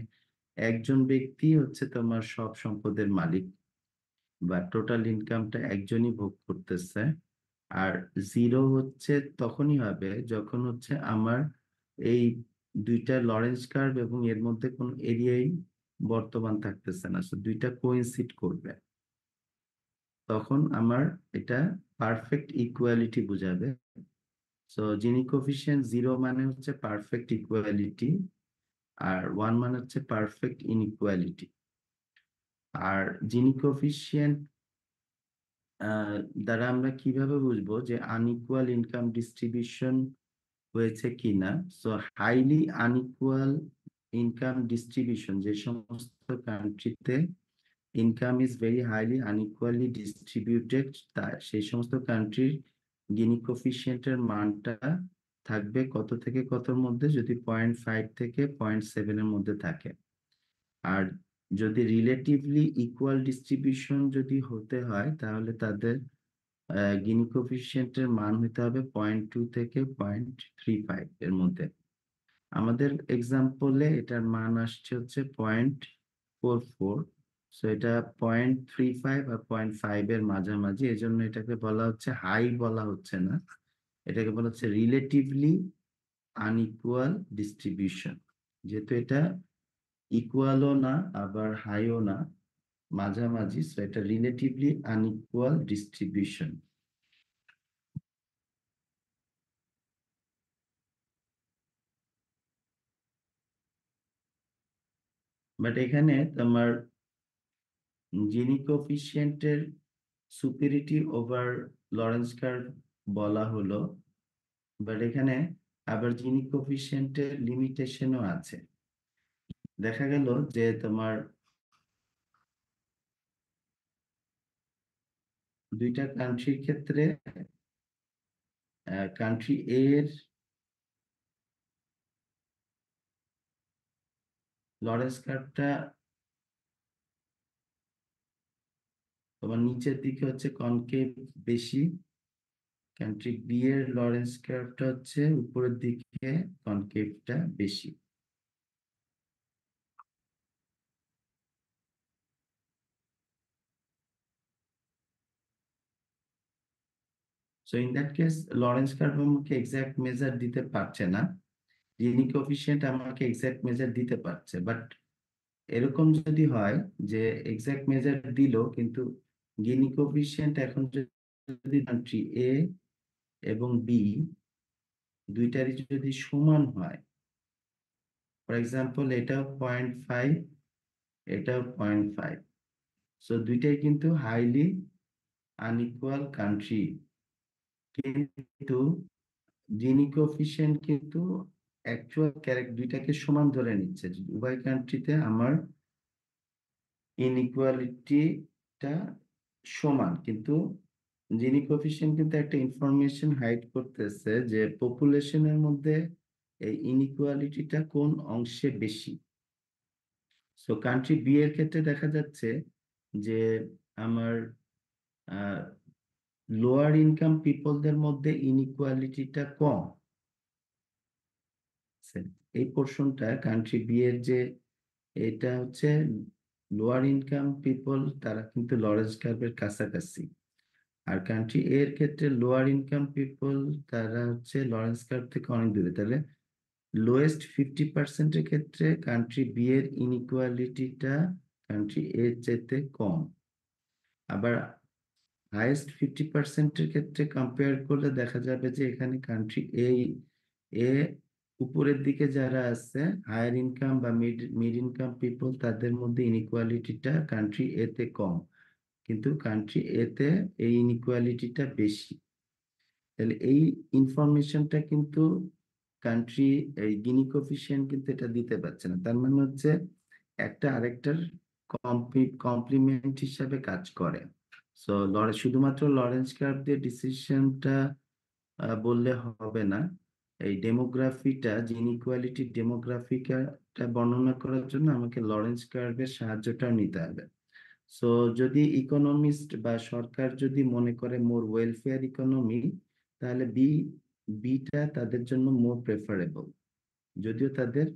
একজন ব্যক্তি হচ্ছে তোমার সব সম্পদের মালিক বা টোটাল ইনকামটা একজনই ভোগ করতেছে। আর জিরো হচ্ছে তখনই হবে যখন হচ্ছে আমার এই দুইটা লরেন্স কার্ভ এবং এর মধ্যে কোনো এরিয়াই বর্তমান থাকতেছে না, দুইটা কোইনসিড করবে, তখন আমার এটা পারফেক্ট ইকুয়ালিটি বোঝাবে। সো জিনি কোএফিসিয়েন্ট 0 মানে হচ্ছে পারফেক্ট ইকুয়ালিটি, আর 1 মানে হচ্ছে পারফেক্ট ইনইকুয়ালিটি। আর জিনি কোএফিসিয়েন্ট দ্বারা আমরা কিভাবে বুঝবো যে আনইকুয়াল ইনকাম ডিস্ট্রিবিউশন হয়েছে কিনা। So highly unequal income distribution, যে সমস্ত কান্ট্রিতে income is very highly unequally distributed, তা সেই সমস্ত কান্ট্রির গিনি কোএফিসিয়েন্টের মানটা থাকবে কত থেকে কতর মধ্যে, যদি 0.5 থেকে 0.7 এর মধ্যে থাকে। আর যদি রিলেটিভলি ইকুয়াল ডিস্ট্রিবিউশন যদি হতে হয়, তাহলে তাদের গিনি কোএফিসিয়েন্টের মান হতে হবে 0.2 থেকে 0.35 এর মধ্যে। আমাদের এক্সাম্পলে এটার মান আসছে হচ্ছে 0.44। সো এটা 0.35 আর 0.5 এর মাঝামাঝি, এই জন্য এটাকে বলা হচ্ছে হাই, বলা হচ্ছে না, এটাকে বলা হচ্ছে রিলেটিভলি আনইকুয়াল ডিস্ট্রিবিউশন। যেহেতু এটা ইকুয়ালও না আবার হাইও না, মাঝামাঝি, সো এটা রিলেটিভলি আনইকুয়াল ডিস্ট্রিবিউশন। বাট এখানে তোমার জিনি কোএফিসিয়েন্টের সুপিরিটি ওভার লরেন্স কার্ভ বলা হলো বাট এখানে আবার জিনি কোফিসিয়েন্টের লিমিটেশনও আছে। দেখা গেল যে তোমার দুইটা কান্ট্রির ক্ষেত্রে কান্ট্রি এর লরেন্স কার্ভটা তোমার নিচের দিকে হচ্ছে কনকেভ বেশি, কান্ট্রি বি এর লরেন্স কার্ভটা হচ্ছে উপরের দিকে কনকেভটা বেশি। So in that case Lawrence curve আমাকে এক্সাক্ট মেজার দিতে পারছে না, জিনি কোফিসিয়েন্ট আমাকে এক্সাক্ট মেজার দিতে পারছে। বাট এরকম যদি হয় যে এক্সাক্ট মেজার দিল কিন্তু গিনি কোফিসিয়েন্ট এখন যদি কান্ট্রি এ এবং বি দুইটারই যদি সমান হয়, ফর এক্সাম্পল এটাও 0.5, এটাও 0.5, সো দুইটাই কিন্তু হাইলি আনইকুয়াল কান্ট্রি, কিন্তু জিনি কোফিসিয়েন্ট কিন্তু অ্যাকচুয়াল দুইটাকে সমান ধরে নিচ্ছে। উভয় কান্ট্রিতে আমার ইনইকুয়ালিটিটা সমান, কিন্তু জিনি কোফিসিয়েন্ট কিন্তু একটা ইনফরমেশন হাইড করতেছে যে পপুলেশনের মধ্যে এই ইনইকুয়ালিটিটা কোন অংশে বেশি। সো কান্ট্রি বি এর ক্ষেত্রে দেখা যাচ্ছে যে আমার লোয়ার ইনকাম পিপলদের মধ্যে ইনইকুয়ালিটিটা কম। এই পোর্শনটা কান্ট্রি বি এর যে এটা হচ্ছে লোয়ার ইনকাম পিপল, তারা কিন্তু লরেন্স কার্ভের কাছাকাছি। আর কান্ট্রি এ এর ক্ষেত্রে লোয়ার ইনকাম পিপল তারা হচ্ছে লরেন্স কার্ভ থেকে অনেক দূরে। তাহলে লোয়েস্ট 50%-এর ক্ষেত্রে কান্ট্রি বি এর ইনইকুয়ালিটিটা কান্ট্রি এ চাইতে কম। আবার হাইয়েস্ট 50%-এর ক্ষেত্রে কম্পেয়ার করলে দেখা যাবে যে এখানে কান্ট্রি এ উপরের দিকে যারা আছে হায়ার ইনকাম বা মিড ইনকাম পিপল, তাদের মধ্যে ইনইকুয়ালিটিটা কান্ট্রি এ তে কম, কিন্তু কান্ট্রি এ তে এই ইনইকুয়ালিটিটা বেশি। তাহলে এই ইনফরমেশনটা কিন্তু কান্ট্রি এই গিনি কোফিসিয়েন্ট কিন্তু এটা দিতে পারছে না। তার মানে হচ্ছে একটা আরেকটার কমপ্লিমেন্ট হিসাবে কাজ করে। সো শুধুমাত্র লরেন্স কার্ভ দিয়ে ডিসিশনটা বললে হবে না। এই ডেমোগ্রাফিটা যে ইনইকুয়ালিটি ডেমোগ্রাফিটা বর্ণনা করার জন্য আমাকে লরেন্স কার্ভের সাহায্যটাও নিতে হবে। সো যদি ইকোনমিস্ট বা সরকার যদি মনে করে মোর ওয়েলফেয়ার ইকোনমি, তাহলে বিটা তাদের জন্য মোর প্রেফারেবল, যদিও তাদের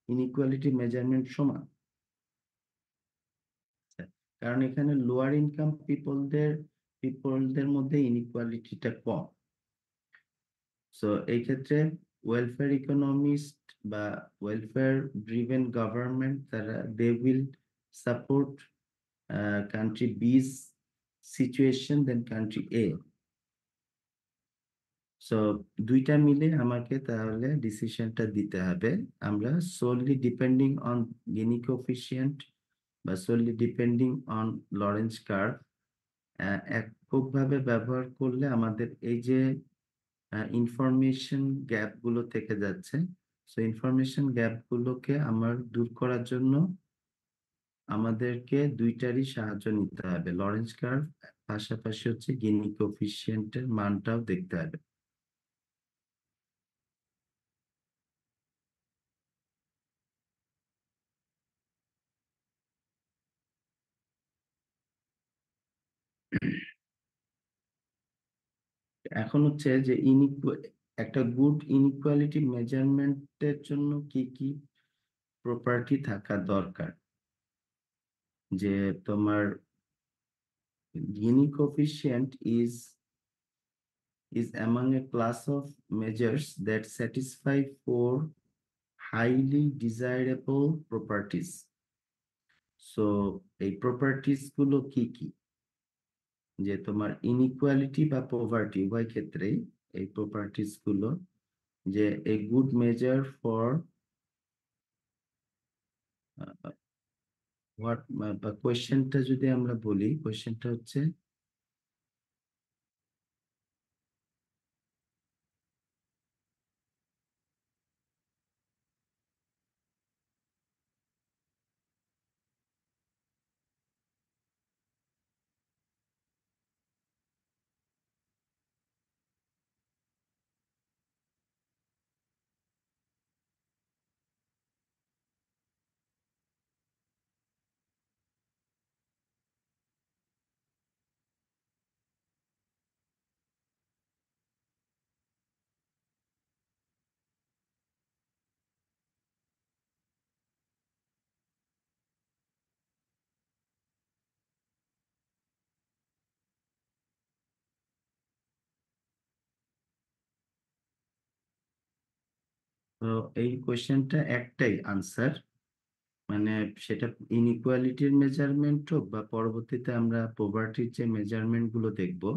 ইনইকুয়ালিটি মেজারমেন্ট সমান। কারণ এখানে লোয়ার ইনকাম পিপলদের মধ্যে ইনইকুয়ালিটিটা কম। সো এই ক্ষেত্রে ওয়েলফেয়ার ইকোনমিস্ট বা ওয়েলফেয়ার ড্রিভেন গভর্নমেন্ট তারা they will support country B's situation than country A. So দুইটা মিলে আমাকে তাহলে ডিসিশনটা দিতে হবে। আমরা solely depending on Gini coefficient বা solely depending on Lorenz curve এককভাবে ব্যবহার করলে আমাদের এই যে ইনফরমেশন গ্যাপ গুলো থেকে যাচ্ছে, সো ইনফরমেশন গ্যাপ গুলোকে আমার দূর করার জন্য আমাদেরকে দুইটারই সাহায্য নিতে হবে, লরেন্স কার্ভ পাশাপাশি হচ্ছে গিনি কোফিসিয়েন্টের মানটাও দেখতে হবে। এখন হচ্ছে যে একটা গুড ইনইকুয়ালিটি মেজারমেন্টের জন্য কি কি প্রপার্টি থাকা দরকার। যে তোমার Gini coefficient is among a class of measures that satisfy four highly desirable properties. So এই properties গুলো কি কি, যে তোমার ইনইকুয়ালিটি বা পভার্টি উভয় ক্ষেত্রেই এই properties গুলো, যে a good measure for what বা কোয়েশ্চেনটা যদি আমরা বলি, কোয়েশ্চেনটা হচ্ছে তো এই কোয়েশ্চেনটা একটাই আনসার, মানে সেটা ইনইকুয়ালিটির মেজারমেন্ট হোক বা পরবর্তীতে আমরা পভার্টির যে মেজারমেন্ট গুলো দেখবো,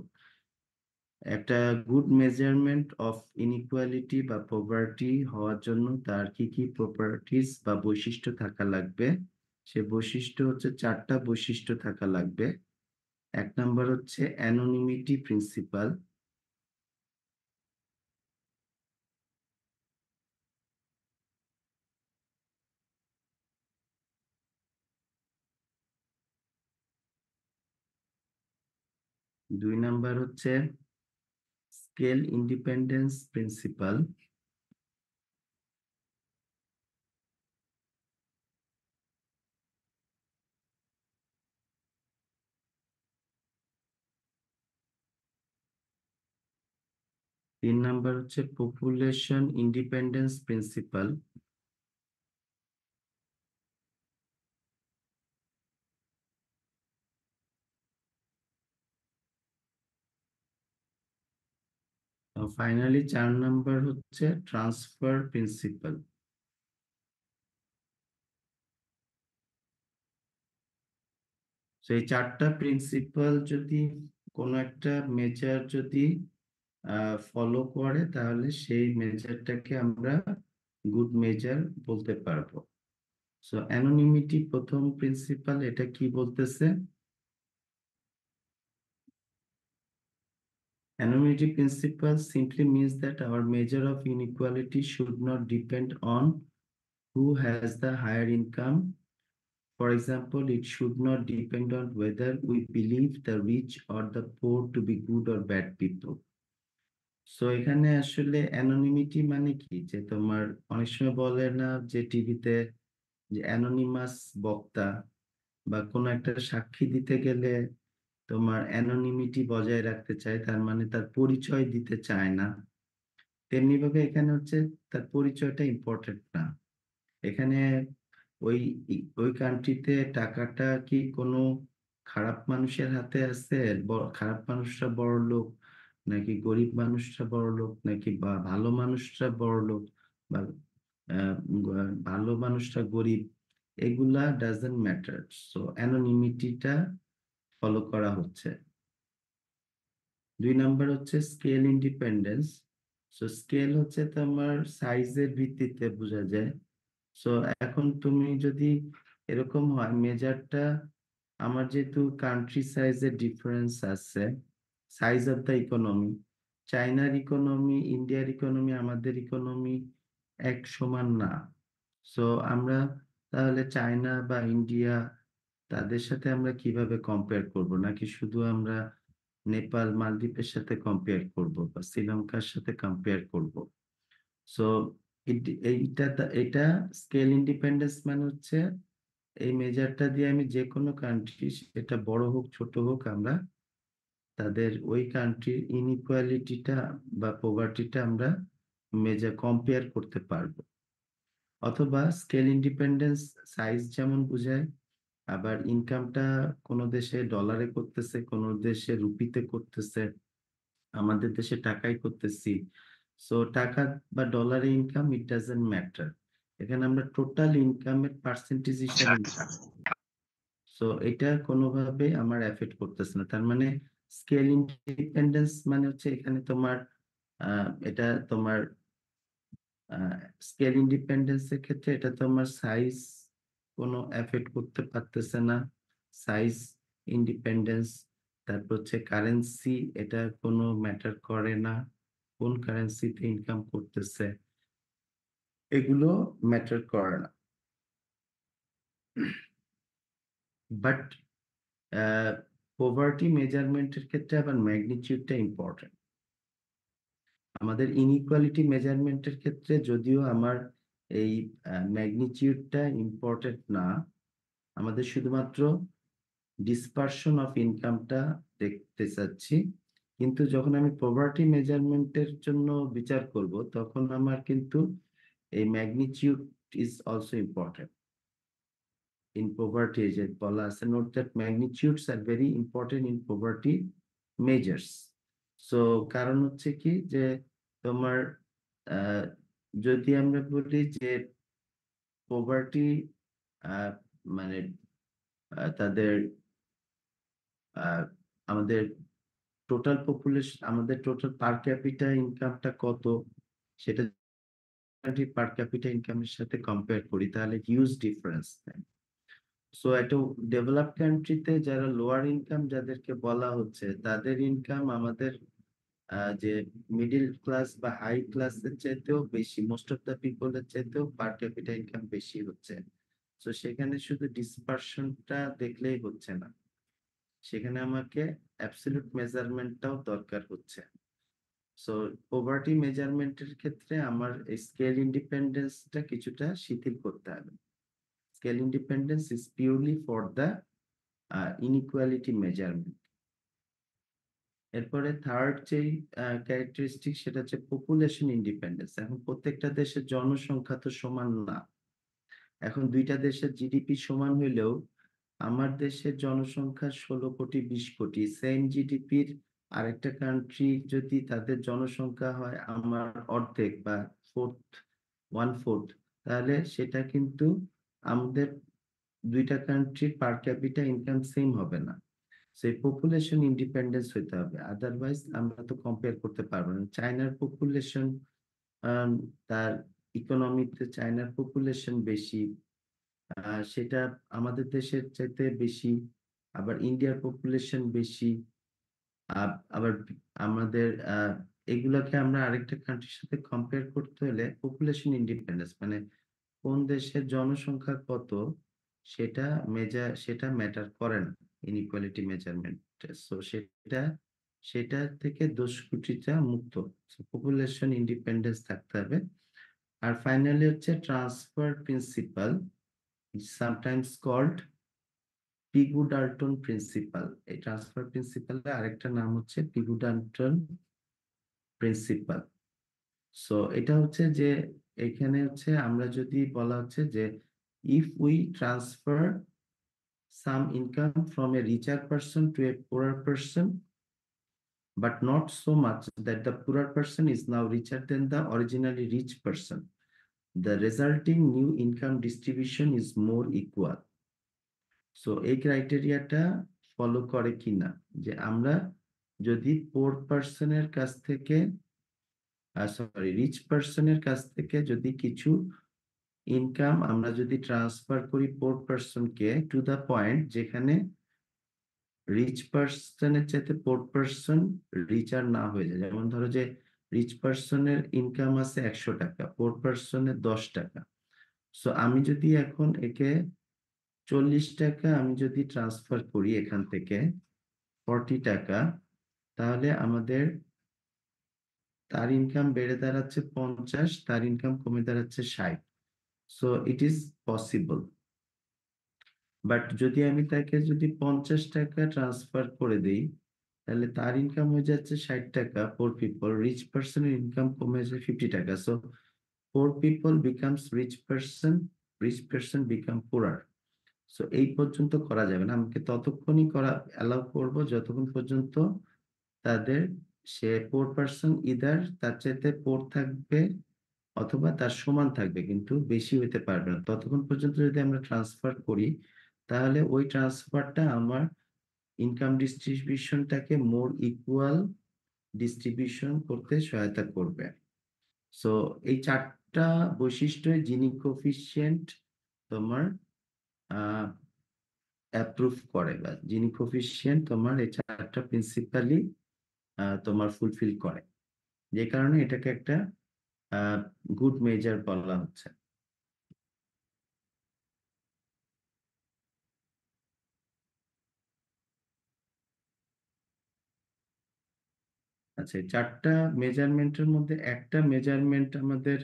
একটা গুড মেজারমেন্ট অফ ইনইকুয়ালিটি বা পভার্টি হওয়ার জন্য তার কি কি প্রপার্টিজ বা বৈশিষ্ট্য থাকা লাগবে। সে বৈশিষ্ট্য হচ্ছে 4টা বৈশিষ্ট্য থাকা লাগবে। 1 নম্বর হচ্ছে অ্যানোনিমিটি প্রিন্সিপাল। 2 নম্বর হচ্ছে স্কেল ইন্ডিপেন্ডেন্স প্রিন্সিপাল। 3 নম্বর হচ্ছে পপুলেশন ইন্ডিপেন্ডেন্স প্রিন্সিপাল। 4 নম্বর হচ্ছে ট্রান্সফার প্রিন্সিপাল। সেই 4টা প্রিন্সিপাল যদি কোনো একটা মেজার যদি ফলো করে, তাহলে সেই মেজারটাকে আমরা গুড মেজার বলতে পারবো। সো অ্যানোনিমিটি প্রথম প্রিন্সিপাল, এটা কি বলতেছে? Anonymity principle simply means that our measure of inequality should not depend on who has the higher income. For example, it should not depend on whether we believe the rich or the poor to be good or bad people. So এখানে আসলে anonymity মানে কি, যে তোমার অনেক সময় বলে না যে টিভিতে যে অ্যানোনিমাস বক্তা বা কোনো একটা সাক্ষী দিতে গেলে তোমার অ্যানোনিমিটি বজায় রাখতে চায়, তার মানে তার পরিচয় দিতে চায় না। তেমনি ভাবে এখানে হচ্ছে তার পরিচয়টা ইম্পর্টেন্ট না। এখানে ওই ওই কান্ট্রিতে টাকাটা কি কোনো খারাপ মানুষের হাতে আছে, খারাপ মানুষরা বড় লোক নাকি গরিব মানুষরা বড় লোক, নাকি বা ভালো মানুষরা বড় লোক বা ভালো মানুষরা গরিব, এগুলা ডাজন্ট ম্যাটার। সো অ্যানোনিমিটিটা ফলো করা হচ্ছে। 2 নম্বর হচ্ছে স্কেল ইন্ডিপেন্ডেন্স। সো স্কেল হচ্ছে তোমার সাইজের ভিত্তিতে বোঝা যায়। সো এখন তুমি যদি এরকম হয় মেজারটা, আমার যেহেতু কান্ট্রি সাইজের ডিফারেন্স আছে, সাইজ অফ দ্য ইকোনমি, চায়নার ইকোনমি, ইন্ডিয়ার ইকোনমি, আমাদের ইকোনমি এক সমান না। সো আমরা তাহলে চায়না বা ইন্ডিয়া, তাদের সাথে আমরা কিভাবে কম্পেয়ার করব, নাকি শুধু আমরা নেপাল মালদ্বীপের সাথে কম্পেয়ার করব বা শ্রীলঙ্কার সাথে কম্পেয়ার করব? সো এটা স্কেল ইন্ডিপেন্ডেন্স মানে হচ্ছে এই মেজারটা দিয়ে আমি যে কোনো কান্ট্রি, সেটা বড় হোক ছোট হোক, আমরা তাদের ওই কান্ট্রির ইনইকুয়ালিটিটা বা পভার্টিটা আমরা মেজার কম্পেয়ার করতে পারবো। অথবা স্কেল ইন্ডিপেন্ডেন্স সাইজ যেমন বোঝায়, আবার ইনকামটা কোনো দেশে ডলারে করতেছে, কোনো দেশে রুপিতে করতেছে, আমাদের দেশে টাকাই করতেছি। সো টাকা বা ডলারে ইনকাম, ইট ডাজন্ট ম্যাটার। এখানে আমরা টোটাল ইনকামের পার্সেন্টেজ হিসাবে, সো এটা কোনোভাবে আমার এফেক্ট করতেছে না। তার মানে স্কেল ইন্ডিপেন্ডেন্স মানে হচ্ছে এখানে তোমার এটা তোমার স্কেল ইন্ডিপেন্ডেন্সের ক্ষেত্রে এটা তোমার সাইজ কোনো এফেক্ট করতে পারতেছে না। Size independence. তারপর হচ্ছে কারেন্সি, এটা কোনো ম্যাটার করে না, কোন কারেন্সিতে ইনকাম করতেছে, এগুলো ম্যাটার করে না। বাট পভার্টি মেজারমেন্টের ক্ষেত্রে আবার ম্যাগনিটিউডটা ইম্পর্টেন্ট। আমাদের ইনইকুয়ালিটি মেজারমেন্টের ক্ষেত্রে যদিও আমার এই ম্যাগনিটিউডটা ইম্পর্টেন্ট না, আমাদের শুধুমাত্র ডিসপারশন অফ ইনকামটা দেখতে চাচ্ছি। কিন্তু যখন আমি পভার্টি মেজারমেন্টের জন্য বিচার করব, তখন আমার কিন্তু এই magnitude is also important. In poverty যে বলা আছে, note that magnitudes are very important in poverty measures. So কারণ হচ্ছে কি, যে তোমার যদি আমরা বলি যে পভার্টি মানে তাদের আমাদের টোটাল পপুলেশন, আমাদের টোটাল পার ক্যাপিটা ইনকামটা কত, সেটা পার ক্যাপিটা ইনকামের সাথে কম্পেয়ার করি তাহলে হিউজ ডিফারেন্স। সো একটা ডেভেলপ কান্ট্রিতে যারা লোয়ার ইনকাম যাদেরকে বলা হচ্ছে, তাদের ইনকাম আমাদের যে মিডিল ক্লাস বা হাই ক্লাসের চাইতেও বেশি, মোস্ট অফ দ্য পিপলের চাইতেও পার ক্যাপিটা ইনকাম বেশি হচ্ছে। তো সেখানে শুধু ডিসপারশনটা দেখলেই হচ্ছে না, সেখানে আমাকে অ্যাবসলিউট মেজারমেন্টটাও দরকার হচ্ছে। সো পভার্টি মেজারমেন্টের ক্ষেত্রে আমার স্কেল ইন্ডিপেন্ডেন্সটা কিছুটা শিথিল করতে হবে। Scale independence is purely for the inequality measurement. এরপরে থার্ড যেই ক্যারেক্টারিস্টিক সেটা হচ্ছে পপুলেশন ইন্ডিপেন্ডেন্স। এখন প্রত্যেকটা দেশের জনসংখ্যা তো সমান না। এখন দুইটা দেশের জিডিপি সমান হইলেও আমার দেশের জনসংখ্যা 16 কোটি 20 কোটি, সেম জিডিপির আরেকটা কান্ট্রি যদি তাদের জনসংখ্যা হয় আমার অর্ধেক বা ওয়ান ফোর্থ, তাহলে সেটা কিন্তু আমাদের দুইটা কান্ট্রির পার ক্যাপিটা ইনকাম সেম হবে না। সেই পপুলেশন ইন্ডিপেন্ডেন্স হইতে হবে, আদারওয়াইজ আমরা তো কম্পেয়ার করতে পারবো না। চায়নার পপুলেশন, তার ইকোনমিতে চায়নার পপুলেশন বেশি, সেটা আমাদের দেশের চাইতে বেশি। আবার ইন্ডিয়ার পপুলেশন বেশি। আবার আমাদের এগুলাকে আমরা আরেকটা কান্ট্রির সাথে কম্পেয়ার করতে হলে পপুলেশন ইন্ডিপেন্ডেন্স মানে কোন দেশের জনসংখ্যা কত, সেটা ম্যাটার করে না ইনইকুয়ালিটি মেজারমেন্ট। সো সেটা থেকে দোষকুটিটা মুক্ত, পপুলেশন ইন্ডিপেন্ডেন্স থাকতে হবে। আর ফাইনালি হচ্ছে transfer principle, sometimes called Pigou Dalton principle. এই ট্রান্সফার প্রিন্সিপালের আরেকটা নাম হচ্ছে পিগু-ডাল্টন প্রিন্সিপাল। সো এটা হচ্ছে যে এখানে হচ্ছে আমরা যদি বলা হচ্ছে যে if we transfer some income from a richer person to a poorer person, but not so much that the poorer person is now richer than the originally rich person, the resulting new income distribution is more equal. So এই ক্রাইটেরিয়াটা follow করে কিনা, যে আমরা যদি পোর পার্সনের কাছ থেকে rich পার্সনের কাছ থেকে যদি কিছু ইনকাম আমরা যদি ট্রান্সফার করি পোর পার্সনকে টু দা পয়েন্ট যেখানে রিচ পার্সনের চাইতে পোর পার্সন রিচার না হয়ে যায়। যেমন ধরো যে রিচ পার্সনের ইনকাম আছে 100 টাকা, পোর পার্সনের 10 টাকা। সো আমি যদি এখন একে 40 টাকা আমি যদি ট্রান্সফার করি এখান থেকে 40 টাকা, তাহলে আমাদের তার ইনকাম বেড়ে দাঁড়াচ্ছে 50, তার ইনকাম কমে দাঁড়াচ্ছে 60। So it is possible. But যদি আমি তাকে যদি 50 টাকা ট্রান্সফার করে দিই, তাহলে তার ইনকাম হয়ে যাচ্ছে 60 টাকা ফর পিপল, রিচ পার্সনের ইনকাম কমে যাচ্ছে 50 টাকা। So poor people becomes rich person become poorer. সো এই পর্যন্ত করা যাবে না, আমাকে ততক্ষণই করা অ্যালাউ করব যতক্ষণ পর্যন্ত তাদের সে পোর পার্সন ইদার তার চাইতে পোর থাকবে অথবা তার সমান থাকবে, কিন্তু বেশি হইতে পারবে না। ততক্ষণ পর্যন্ত যদি আমরা ট্রান্সফার করি, তাহলে ওই ট্রান্সফারটা আমার ইনকাম ডিস্ট্রিবিউশনটাকে মোর ইকুয়াল ডিস্ট্রিবিউশন করতে সহায়তা করবে। সো এই চারটা বৈশিষ্ট্য জিনি কোফিশিয়েন্ট তোমার অ্যাপ্রুভ করে, বা জিনি কোফিশিয়েন্ট তোমার এই চারটা প্রিন্সিপালি তোমার ফুলফিল করে, যে কারণে এটাকে একটা গুড মেজার বলা হচ্ছে। আচ্ছা, এই চারটা মেজারমেন্টের মধ্যে একটা মেজারমেন্ট আমাদের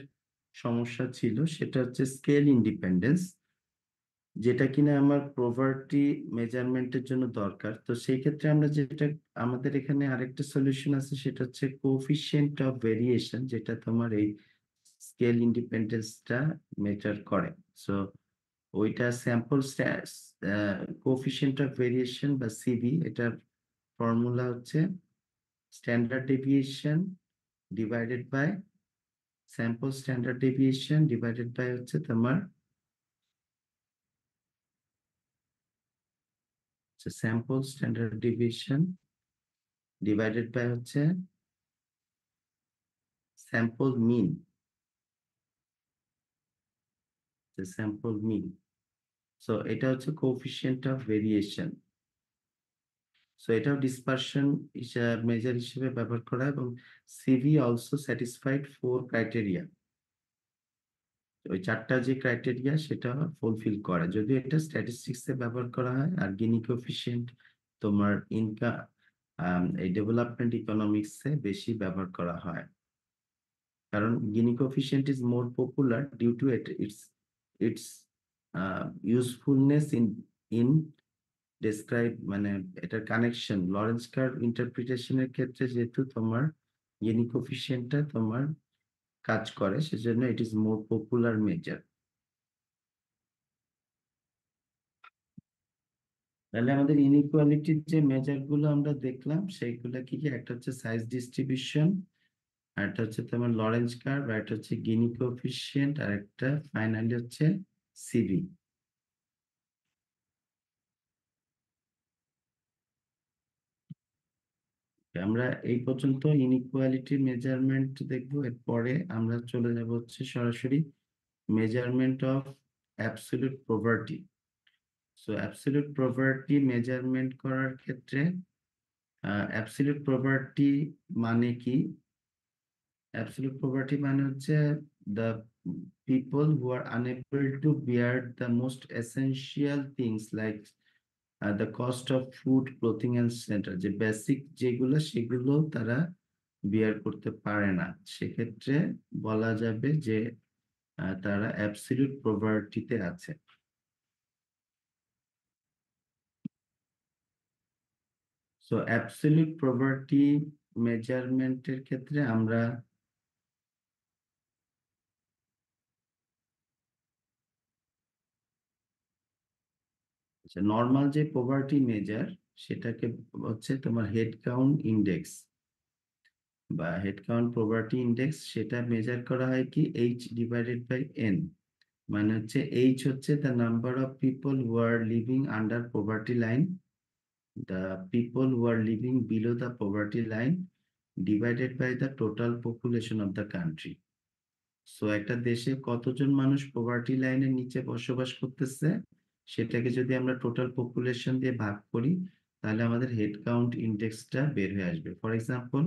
সমস্যা ছিল, সেটা হচ্ছে স্কেল ইন্ডিপেন্ডেন্স, যেটা কিনা আমার পভার্টি মেজারমেন্টের জন্য দরকার। তো সেই ক্ষেত্রে আমরা যেটা আমাদের এখানে আরেকটা সলিউশন আছে, সেটা হচ্ছে কোফিশিয়েন্ট অফ ভেরিয়েশন, যেটা তোমার এই স্কেল ইন্ডিপেন্ডেন্সটা মেজার করে। সো ওইটা স্যাম্পল কোফিশিয়েন্ট অফ ভেরিয়েশন বা সিভি, এটার ফর্মুলা হচ্ছে standard deviation divided by sample standard deviation divided by হচ্ছে তোমার sample standard deviation divided by হচ্ছে sample mean, sample mean. So এটা হচ্ছে কোএফিসিয়েন্ট অফ ভেরিয়েশন। সো এটাও ডিসপারশন মেজার হিসেবে ব্যবহার করা, এবং সিভি অলসো স্যাটিসফাইড 4 ক্রাইটেরিয়া। ওই 4টা যে ক্রাইটেরিয়া সেটা ফুলফিল করে, যদিও এটা স্ট্যাটিস্টিক্সে ব্যবহার করা হয়। আর গিনি কোএফিসিয়েন্ট তোমার এই ডেভেলপমেন্ট ইকোনমিক্সে বেশি ব্যবহার করা হয়, কারণ Gini coefficient is more popular due to its usefulness in describe, মানে এটার কানেকশন লরেন্স কার্ভ ইন্টারপ্রিটেশনের ক্ষেত্রে যেহেতু তোমার গিনি কোএফিসিয়েন্টটা তোমার কাজ করে, সেজন্য it is more popular measure. তাহলে আমাদের ইনইকুয়ালিটির যে মেজার গুলো আমরা দেখলাম সেইগুলো কি কি? একটা হচ্ছে সাইজ ডিস্ট্রিবিউশন, আর একটা হচ্ছে তোমার লরেন্স কার্ভ, আর একটা হচ্ছে গিনি কোএফিসিয়েন্ট, আর একটা ফাইনালি হচ্ছে সিভি। আমরা এই পর্যন্ত ইনইকুয়ালিটি মেজারমেন্ট দেখবো। এরপরে আমরা চলে যাব হচ্ছে সরাসরি measurement of absolute poverty. So absolute poverty measurement করার ক্ষেত্রে অ্যাবসলিউট পভার্টি মানে কি? অ্যাবসলিউট পভার্টি মানে হচ্ছে the people who are unable to bear the most essential things like the cost of food, clothing and shelter, যে basic যেগুলো সেগুলো তারা বিয়ার করতে পারে না, সেক্ষেত্রে বলা যাবে যে তারা অ্যাবসলিউট পভার্টিতে আছে। সো অ্যাবসলিউট পভার্টি মেজারমেন্টের ক্ষেত্রে আমরা নর্মাল যে পভার্টি মেজার সেটাকে হচ্ছে তোমার হেড কাউন্ট ইন্ডেক্স বা হেড কাউন্ট পভার্টি ইন্ডেক্স, সেটা মেজার করা হয় কি এইচ ডিভাইডেড বাই এন। মানে হচ্ছে এইচ হচ্ছে the number of people who are living under poverty line, the people who are living below the poverty line divided by the total population of the country. So একটা দেশে কতজন মানুষ poverty লাইনের নিচে বসবাস করতেছে সেটাকে যদি আমরা টোটাল পপুলেশন দিয়ে ভাগ করি, তাহলে আমাদের হেড কাউন্ট ইন্ডেক্সটা বের হয়ে আসবে। ফর এক্সাম্পল,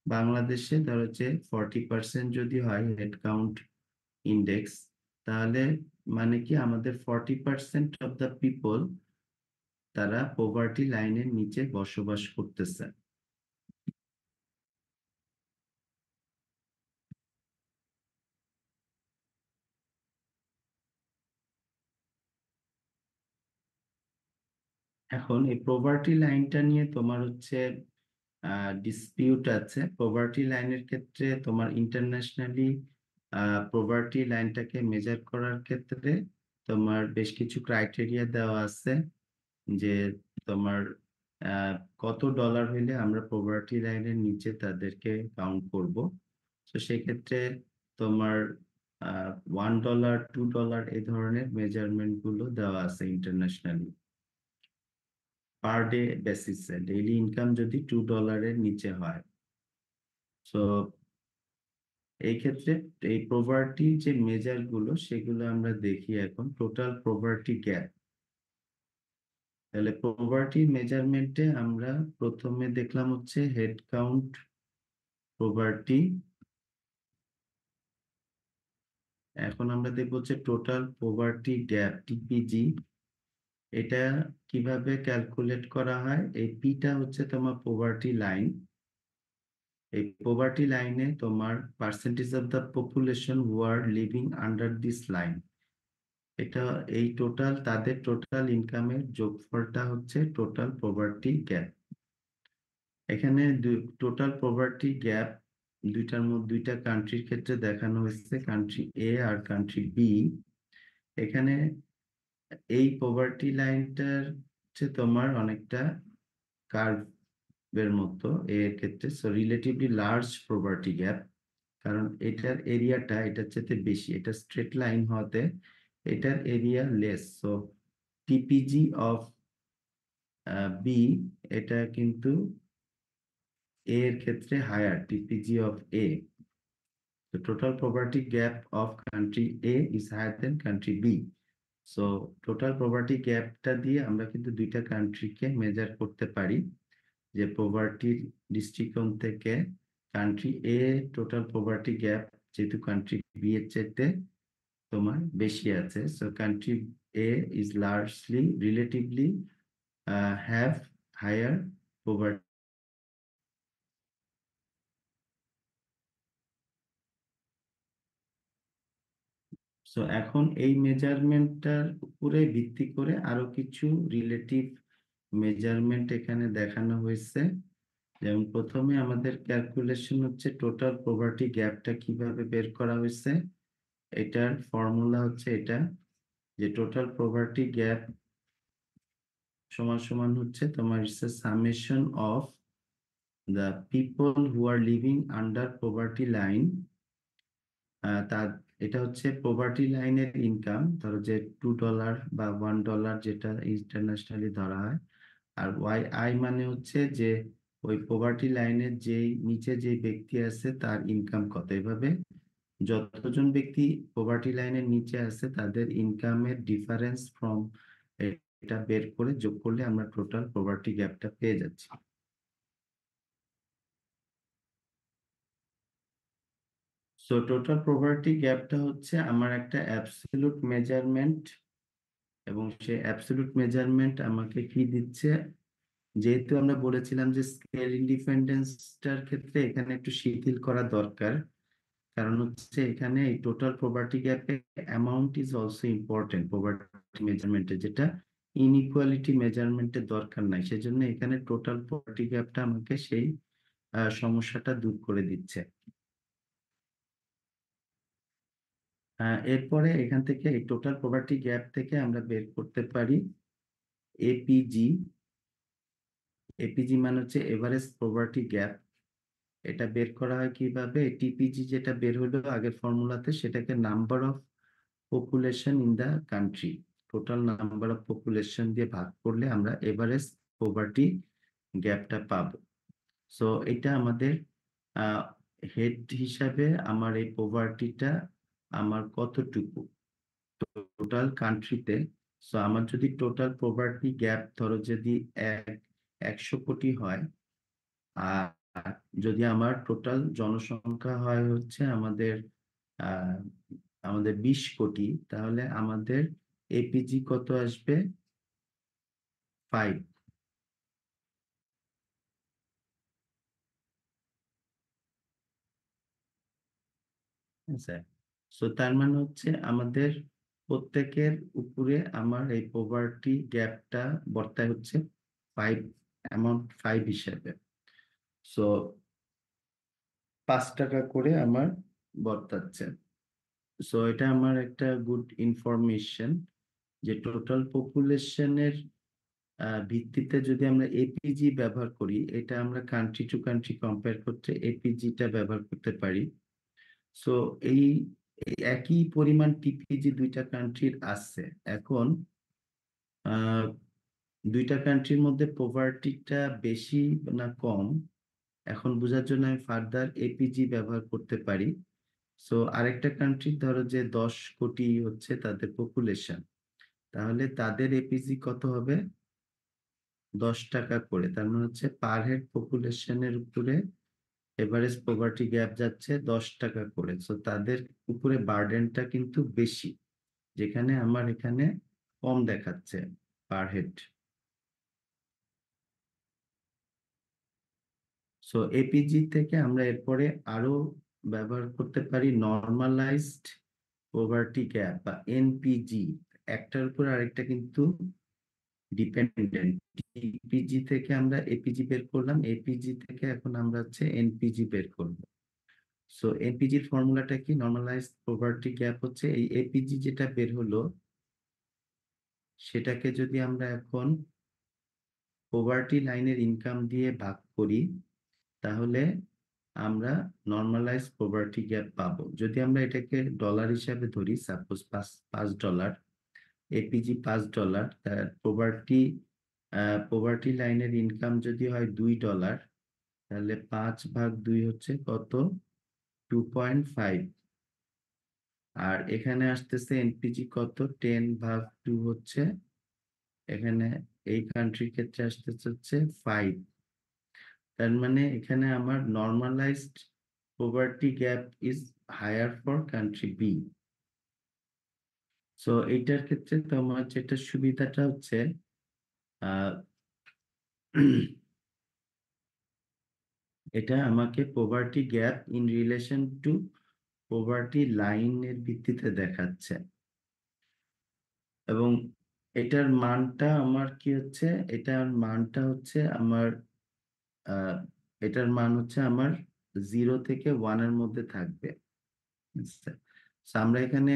বাংলাদেশে ধরো যে 40% যদি হয় হেড কাউন্ট ইন্ডেক্স, তাহলে মানে কি আমাদের 40% অফ দ্য পিপল তারা পভার্টি লাইনের নিচে বসবাস করতেছে। এখন এই পভার্টি লাইনটা নিয়ে তোমার হচ্ছে ডিসপিউট আছে। পভার্টি লাইনের ক্ষেত্রে তোমার ইন্টারন্যাশনালি পভার্টি লাইনটাকে মেজার করার ক্ষেত্রে তোমার বেশ কিছু ক্রাইটেরিয়া দেওয়া আছে, যে তোমার কত ডলার হইলে আমরা পভার্টি লাইনের নিচে তাদেরকে কাউন্ট করব। তো সেক্ষেত্রে তোমার $1, $2 এই ধরনের মেজারমেন্ট গুলো দেওয়া আছে ইন্টারন্যাশনালি। পার ডে বেসিসে ডেইলি ইনকাম যদি $2 নিচে হয়। সো এই ক্ষেত্রে এই পভার্টি যে মেজার গুলো সেগুলো আমরা দেখি এখন। টোটাল পভার্টি গ্যাপ, তাহলে পভার্টি মেজারমেন্টে আমরা প্রথমে দেখলাম হচ্ছে হেড কাউন্ট পভার্টি, এখন আমরা দেখবো হচ্ছে টোটাল পভার্টি গ্যাপ টিপিজি। এটা কিভাবে ক্যালকুলেট করা হয়? এই পিটা হচ্ছে তোমার পভার্টি লাইন, এই পভার্টি লাইনে তোমার percentage of the population who are living under this line, এটা এই টোটাল তাদের টোটাল ইনকামের যোগফলটা হচ্ছে টোটাল পভার্টি গ্যাপ। এখানে টোটাল পভার্টি গ্যাপ দুইটা কান্ট্রির ক্ষেত্রে দেখানো হয়েছে, কান্ট্রি এ আর কান্ট্রি বি। এখানে এই পভার্টি লাইনটার হচ্ছে তোমার অনেকটা কার্ভের মতো এর ক্ষেত্রে, so relatively large poverty gap. কারণ এটার এরিয়াটা এটার চেয়ে বেশি, এটা স্ট্রেট লাইন হওয়াতে এটার area less. So TPG of B এটা কিন্তু এ এর ক্ষেত্রে higher, TPG of A. The total poverty gap of country A is higher than country B. So total poverty গ্যাপটা দিয়ে আমরা কিন্তু দুইটা কান্ট্রিকে মেজার করতে পারি, যে পভার্টির দৃষ্টিকোণ থেকে country A total poverty gap যেহেতু কান্ট্রি বি এর চাইতে তোমার বেশি আছে, so country A is largely relatively have higher poverty. সো এখন এই মেজারমেন্টটার উপরে ভিত্তি করে আরো কিছু রিলেটিভ মেজারমেন্ট এখানে দেখানো হয়েছে। যেমন প্রথমে আমাদের ক্যালকুলেশন হচ্ছে টোটাল পভার্টি গ্যাপটা কিভাবে বের করা হয়েছে। এটার ফর্মুলা হচ্ছে এটা, যে টোটাল পভার্টি গ্যাপ সমান সমান হচ্ছে তোমার it's summation of the people who are living under poverty line. তার এটা হচ্ছে পভার্টি লাইনের ইনকাম, ধরো যে $2 বা $1 যেটা ইন্টারন্যাশনালি ধরা হয়। আর আই মানে হচ্ছে যে ওই পভার্টি লাইনের যে নিচে যে ব্যক্তি আছে তার ইনকাম কত। এভাবে যতজন ব্যক্তি পভার্টি লাইনের নিচে আছে তাদের ইনকামের ডিফারেন্স ফ্রম এটা বের করে যোগ করলে আমরা টোটাল পভার্টি গ্যাপটা পেয়ে যাচ্ছি। সো টোটাল পভার্টি গ্যাপটা হচ্ছে আমার একটা অ্যাবসলিউট মেজারমেন্ট, এবং সেই অ্যাবসলিউট মেজারমেন্ট আমাকে কি দিচ্ছে, যেহেতু আমরা বলেছিলাম যে স্কেল ইন্ডিপেন্ডেন্সটার ক্ষেত্রে এখানে একটু শিথিল করা দরকার, কারণ হচ্ছে এখানে এই টোটাল পভার্টি গ্যাপে amount is also important poverty মেজারমেন্টে, যেটা ইনইকুয়ালিটি মেজারমেন্টের দরকার নাই। সেজন্য এখানে টোটাল পভার্টি গ্যাপটা আমাকে সেই সমস্যাটা দূর করে দিচ্ছে। এরপরে এখান থেকে এই টোটাল পভার্টি গ্যাপ থেকে আমরা বের করতে পারি এপিজি। এপিজি মানে হচ্ছে এভারেজ পভার্টি গ্যাপ। এটা বের করা হয় কিভাবে, টিপিজি যেটা বের হলো আগের ফর্মুলাতে, সেটাকে number of population in the country, total number of population দিয়ে ভাগ করলে আমরা এভারেজ পভার্টি গ্যাপটা পাবো। সো এটা আমাদের হেড হিসাবে আমার এই পভার্টিটা আমার কতটুকু টোটাল কান্ট্রিতে। সো আমার যদি টোটাল পভার্টি গ্যাপ ধরো যদি 100 কোটি হয়, আর যদি আমার টোটাল জনসংখ্যা হয় হচ্ছে আমাদের আহ আমাদের 20 কোটি, তাহলে আমাদের এপিজি কত আসবে, 5। সো তার মানে হচ্ছে আমাদের প্রত্যেকের উপরে আমার এই পভার্টি গ্যাপটা বর্তায় হচ্ছে 5, অ্যামাউন্ট 5 হিসাবে। সো 5 টাকা করে আমার বর্তাচ্ছে। সো এটা আমার একটা গুড ইনফরমেশন, যে টোটাল পপুলেশনের ভিত্তিতে যদি আমরা এপিজি ব্যবহার করি, এটা আমরা কান্ট্রি টু কান্ট্রি কম্পেয়ার করতে এপিজিটা ব্যবহার করতে পারি। সো এই এই একই পরিমাণ টিপিজি দুইটা কান্ট্রির আছে। এখন আহ দুইটা কান্ট্রির মধ্যে পভার্টিটা বেশি না কম এখন বোঝার জন্য আমি ফার্দার এপিজি ব্যবহার করতে পারি। সো আরেকটা কান্ট্রি ধরো যে 10 কোটি হচ্ছে তাদের পপুলেশন, তাহলে তাদের এপিজি কত হবে, 10 টাকা করে। তার মানে হচ্ছে পার হেড পপুলেশনের উপরে এভারেজ পভার্টি গ্যাপ যাচ্ছে 10 টাকা করে। সো তাদের উপরে বার্ডেনটা কিন্তু বেশি, যেখানে আমার এখানে কম দেখাচ্ছে পার হেড। সো এপিজি থেকে আমরা এরপরে আরো ব্যবহার করতে পারি নর্মালাইজড পভার্টি গ্যাপ বা এনপিজি। একটার উপর আরেকটা কিন্তু ডিপেন্ডেন্ট। টিপিজি থেকে আমরা এপিজি বের করলাম, এপিজি থেকে এখন আমরা হচ্ছে এনপিজি বের করব। সো এনপিজির ফর্মুলাটা কি, নর্মালাইজড পভার্টি গ্যাপ হচ্ছে এই এপিজি যেটা বের হলো সেটাকে যদি আমরা এখন পভার্টি লাইনের ইনকাম দিয়ে ভাগ করি, তাহলে আমরা নর্মালাইজ পভার্টি গ্যাপ পাবো। যদি আমরা এটাকে ডলার হিসাবে ধরি, সাপোজ $5, এপিজি $5, তার পভার্টি লাইনের ইনকাম যদি হয় $2, তাহলে 5/2 হচ্ছে কত? 2.5। আর এখানে আসতেছে এনপিজি কত? 10/2 হচ্ছে, এখানে এই কান্ট্রির ক্ষেত্রে আসতেছে হচ্ছে 5। তার মানে এখানে আমার normalised poverty gap is higher for country B. So এইটার ক্ষেত্রে তোমার যেটা সুবিধাটা হচ্ছে, আহ এটা আমাকে poverty gap in relation to poverty লাইনের ভিত্তিতে দেখাচ্ছে, এবং এটার মানটা আমার কি হচ্ছে, এটার মানটা হচ্ছে আমার আহ এটার মান হচ্ছে আমার 0 থেকে 1 এর মধ্যে থাকবে। আচ্ছা। So আমরা এখানে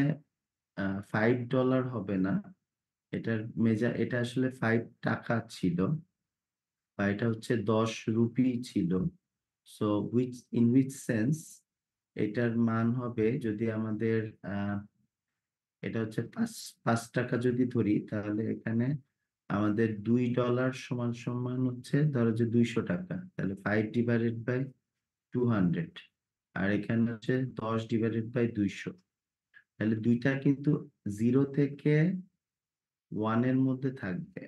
$5 হবে না, এটা আসলে $5 ছিল, বা এটা হচ্ছে 10 রুপি ছিল। সো ইন উইচ সেন্স এটার মান হবে, যদি আমাদের এটা হচ্ছে পাঁচ পাঁচ টাকা যদি ধরি, তাহলে এখানে আমাদের $2 সমান সমান হচ্ছে ধরো যে 200 টাকা, তাহলে 5/200। আর এখানে হচ্ছে 10/200, তাহলে দুইটা কিন্তু 0 থেকে 1 এর মধ্যে থাকবে।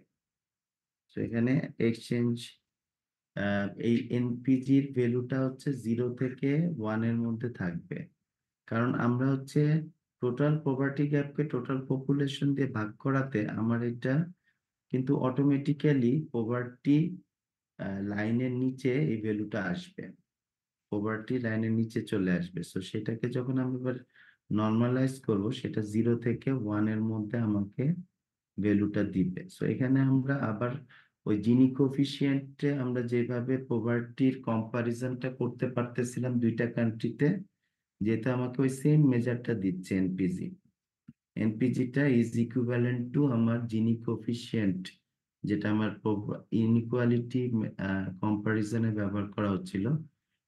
তো এখানে এক্সচেঞ্জ, এই এনপিজির ভ্যালুটা হচ্ছে 0 থেকে 1 এর মধ্যে থাকবে, কারণ আমরা হচ্ছে টোটাল পভার্টি গ্যাপকে টোটাল পপুলেশন দিয়ে ভাগ করাতে আমার এটা কিন্তু অটোমেটিক্যালি পভার্টি লাইনের নিচে এই ভ্যালুটা আসবে, পভার্টি লাইনের নিচে চলে আসবে। সো সেটাকে যখন আমি এবার নর্মালাইজ করব, সেটা 0 থেকে 1 এর মধ্যে আমাকে ভ্যালুটা দিবে। সো এখানে আমরা আবার ওই জিনি কোফিশিয়েন্টে আমরা যেভাবে পভার্টির কম্পারিজনটা করতে পারতেছিলাম দুইটা কান্ট্রিতে, যেহেতু আমাকে ওই সেম মেজারটা দিচ্ছে এনপিজি, এনপিজিটা ইজ ইকুইভ্যালেন্ট টু আমার জিনি কোফিশিয়েন্ট, যেটা আমার ইনইকুয়ালিটি কম্পারিজনে ব্যবহার করা হচ্ছিল,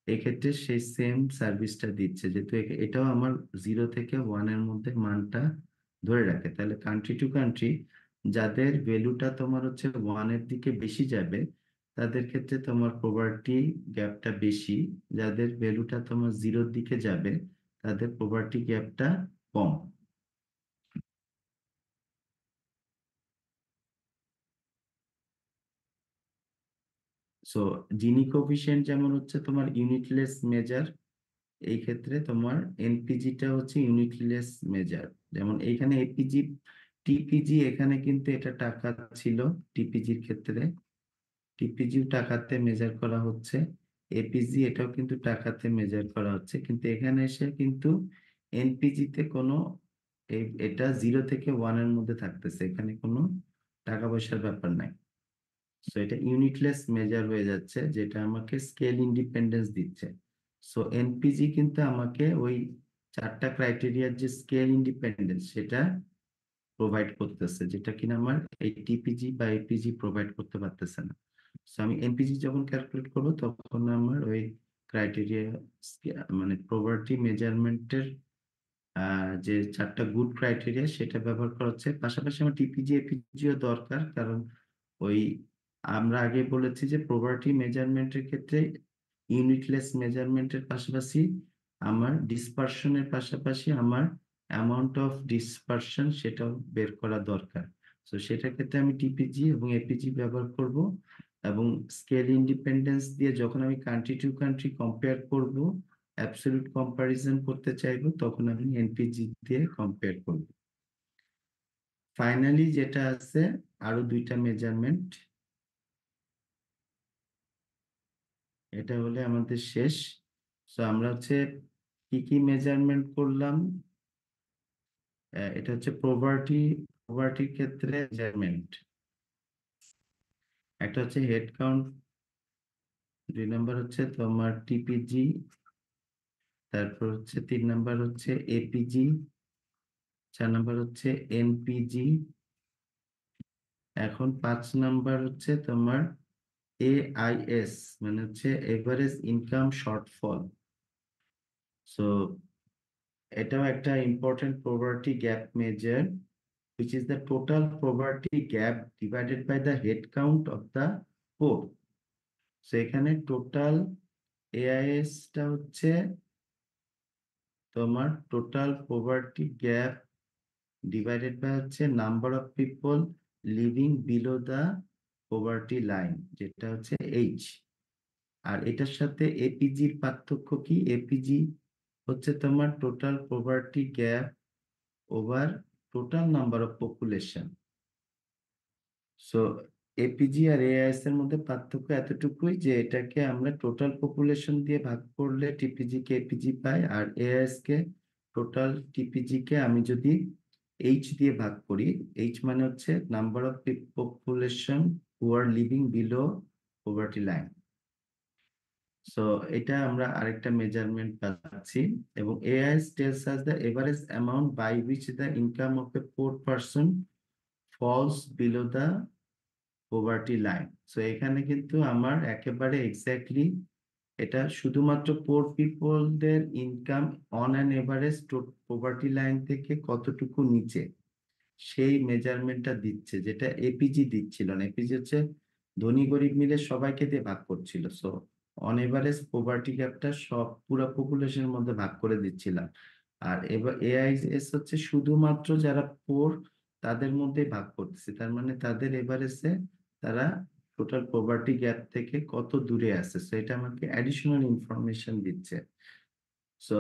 এক্ষেত্রে সেই সেম সার্ভিসটা দিচ্ছে, যেহেতু এটাও আমার 0 থেকে 1 এর মধ্যে মানটা ধরে রাখে। তাহলে কান্ট্রি টু কান্ট্রি যাদের ভ্যালুটা তোমার হচ্ছে 1 এর দিকে বেশি যাবে, তাদের ক্ষেত্রে তোমার পভার্টি গ্যাপটা বেশি, যাদের ভ্যালুটা তোমার 0-র দিকে যাবে তাদের পভার্টি গ্যাপটা কম। সো জিনি কোফিশিয়েন্ট যেমন হচ্ছে তোমার ইউনিটলেস মেজার, এই ক্ষেত্রে তোমার এনপিজিটা হচ্ছে ইউনিটলেস মেজার। যেমন এইখানে এপিজি টিপিজি, এখানে কিন্তু এটা টাকা ছিল টিপিজির ক্ষেত্রে, টিপিজিও টাকাতে মেজার করা হচ্ছে, এপিজি এটাও কিন্তু টাকাতে মেজার করা হচ্ছে, কিন্তু এখানে এসে কিন্তু এনপিজিতে কোনো এটা 0 থেকে 1 এর মধ্যে থাকতেছে, এখানে কোনো টাকা পয়সার ব্যাপার নাই। সো এটা ইউনিটলেস মেজার হয়ে যাচ্ছে, যেটা আমাকে স্কেল ইন্ডিপেন্ডেন্স দিচ্ছে। সো এনপিজি কিন্তু আমাকে ওই 4টা ক্রাইটেরিয়ার যে স্কেল ইন্ডিপেন্ডেন্স সেটা প্রোভাইড করতেছে, যেটা কিনা আমার এই টিপিজি বা এপিজি প্রোভাইড করতে পারতেছে না। সো আমি এনপিজি যখন ক্যালকুলেট করবো, তখন আমার ওই ক্রাইটেরিয়া, মানে প্রভার্টি মেজারমেন্টের যে 4টা গুড ক্রাইটেরিয়া সেটা ব্যবহার করা হচ্ছে। পাশাপাশি আমার টিপিজি এপিজিও দরকার, কারণ ওই আমরা আগে বলেছি যে প্রভার্টি মেজারমেন্টের ক্ষেত্রে ইউনিটলেস মেজারমেন্টের পাশাপাশি আমার ডিসপারশনের পাশাপাশি আমার অ্যামাউন্ট অফ ডিসপারশন সেটাও বের করা দরকার। তো সেটার ক্ষেত্রে আমি টিপিজি এবং এপিজি ব্যবহার করব, এবং স্কেল ইন্ডিপেন্ডেন্স দিয়ে যখন আমি কান্ট্রি টু কান্ট্রি কম্পেয়ার করব, অ্যাবসলিউট কম্পারিজন করতে চাইবো, তখন আমি এনপিজি দিয়ে কম্পেয়ার করব। ফাইনালি যেটা আছে আরো 2টা মেজারমেন্ট, এটা হলে আমাদের শেষ। তো আমরা হচ্ছে কি কি মেজারমেন্ট করলাম, এটা হচ্ছে পভার্টির ক্ষেত্রে মেজারমেন্ট। একটা হচ্ছে হেড কাউন্ট, 2 নাম্বার হচ্ছে তোমার টিপিজি, তারপর হচ্ছে 3 নাম্বার হচ্ছে এপিজি, 4 নাম্বার হচ্ছে এনপিজি, এখন 5 নাম্বার হচ্ছে তোমার AIS মানে হচ্ছে এভারেজ ইনকাম শর্টফল। সো এটাও একটা important poverty gap measure, which is the total poverty gap divided by the head count of the poor. So এখানে টোটাল AIS টা হচ্ছে তোমার total poverty gap divided by হচ্ছে number of people living below the poverty line, যেটা হচ্ছে H. আর এটার সাথে এপিজির পার্থক্য কি? এপিজি হচ্ছে তোমার total poverty gap over total number of population. So APG আর এআইএস এর মধ্যে পার্থক্য এতটুকুই যে এটাকে আমরা টোটাল পপুলেশন দিয়ে ভাগ করলে টিপিজি কে এপিজি পাই, আর এআইএস কে টোটাল টিপিজি কে আমি যদি এইচ দিয়ে ভাগ করি, এইচ মানে হচ্ছে number of population who are living below poverty line. So এটা আমরা আরেকটা মেজারমেন্ট পাচ্ছি। এবং AIS tells us the average amount by which the income of a poor person falls below the poverty line. So এখানে কিন্তু আমার একেবারে exactly এটা শুধুমাত্র পোর পিপলদের income on an average poverty line থেকে কতটুকু নিচে সেই মেজারমেন্টটা দিচ্ছে, যেটা এপিজি দিচ্ছিল না। এপিজি হচ্ছে ধনী গরিব মিলে সবাইকে দিয়ে ভাগ করছিল। সো অন এভারেজ পভার্টি গ্যাপটা সব পুরো পপুলেশনের মধ্যে ভাগ করে দিচ্ছিলাম। আর এবার এআইএস হচ্ছে শুধুমাত্র যারা পোর তাদের মধ্যে ভাগ করতেছে, তার মানে তাদের এভারেজে তারা টোটাল পভার্টি গ্যাপ থেকে কত দূরে আছে। সো এটা আমাকে অ্যাডিশনাল ইনফরমেশন দিচ্ছে। সো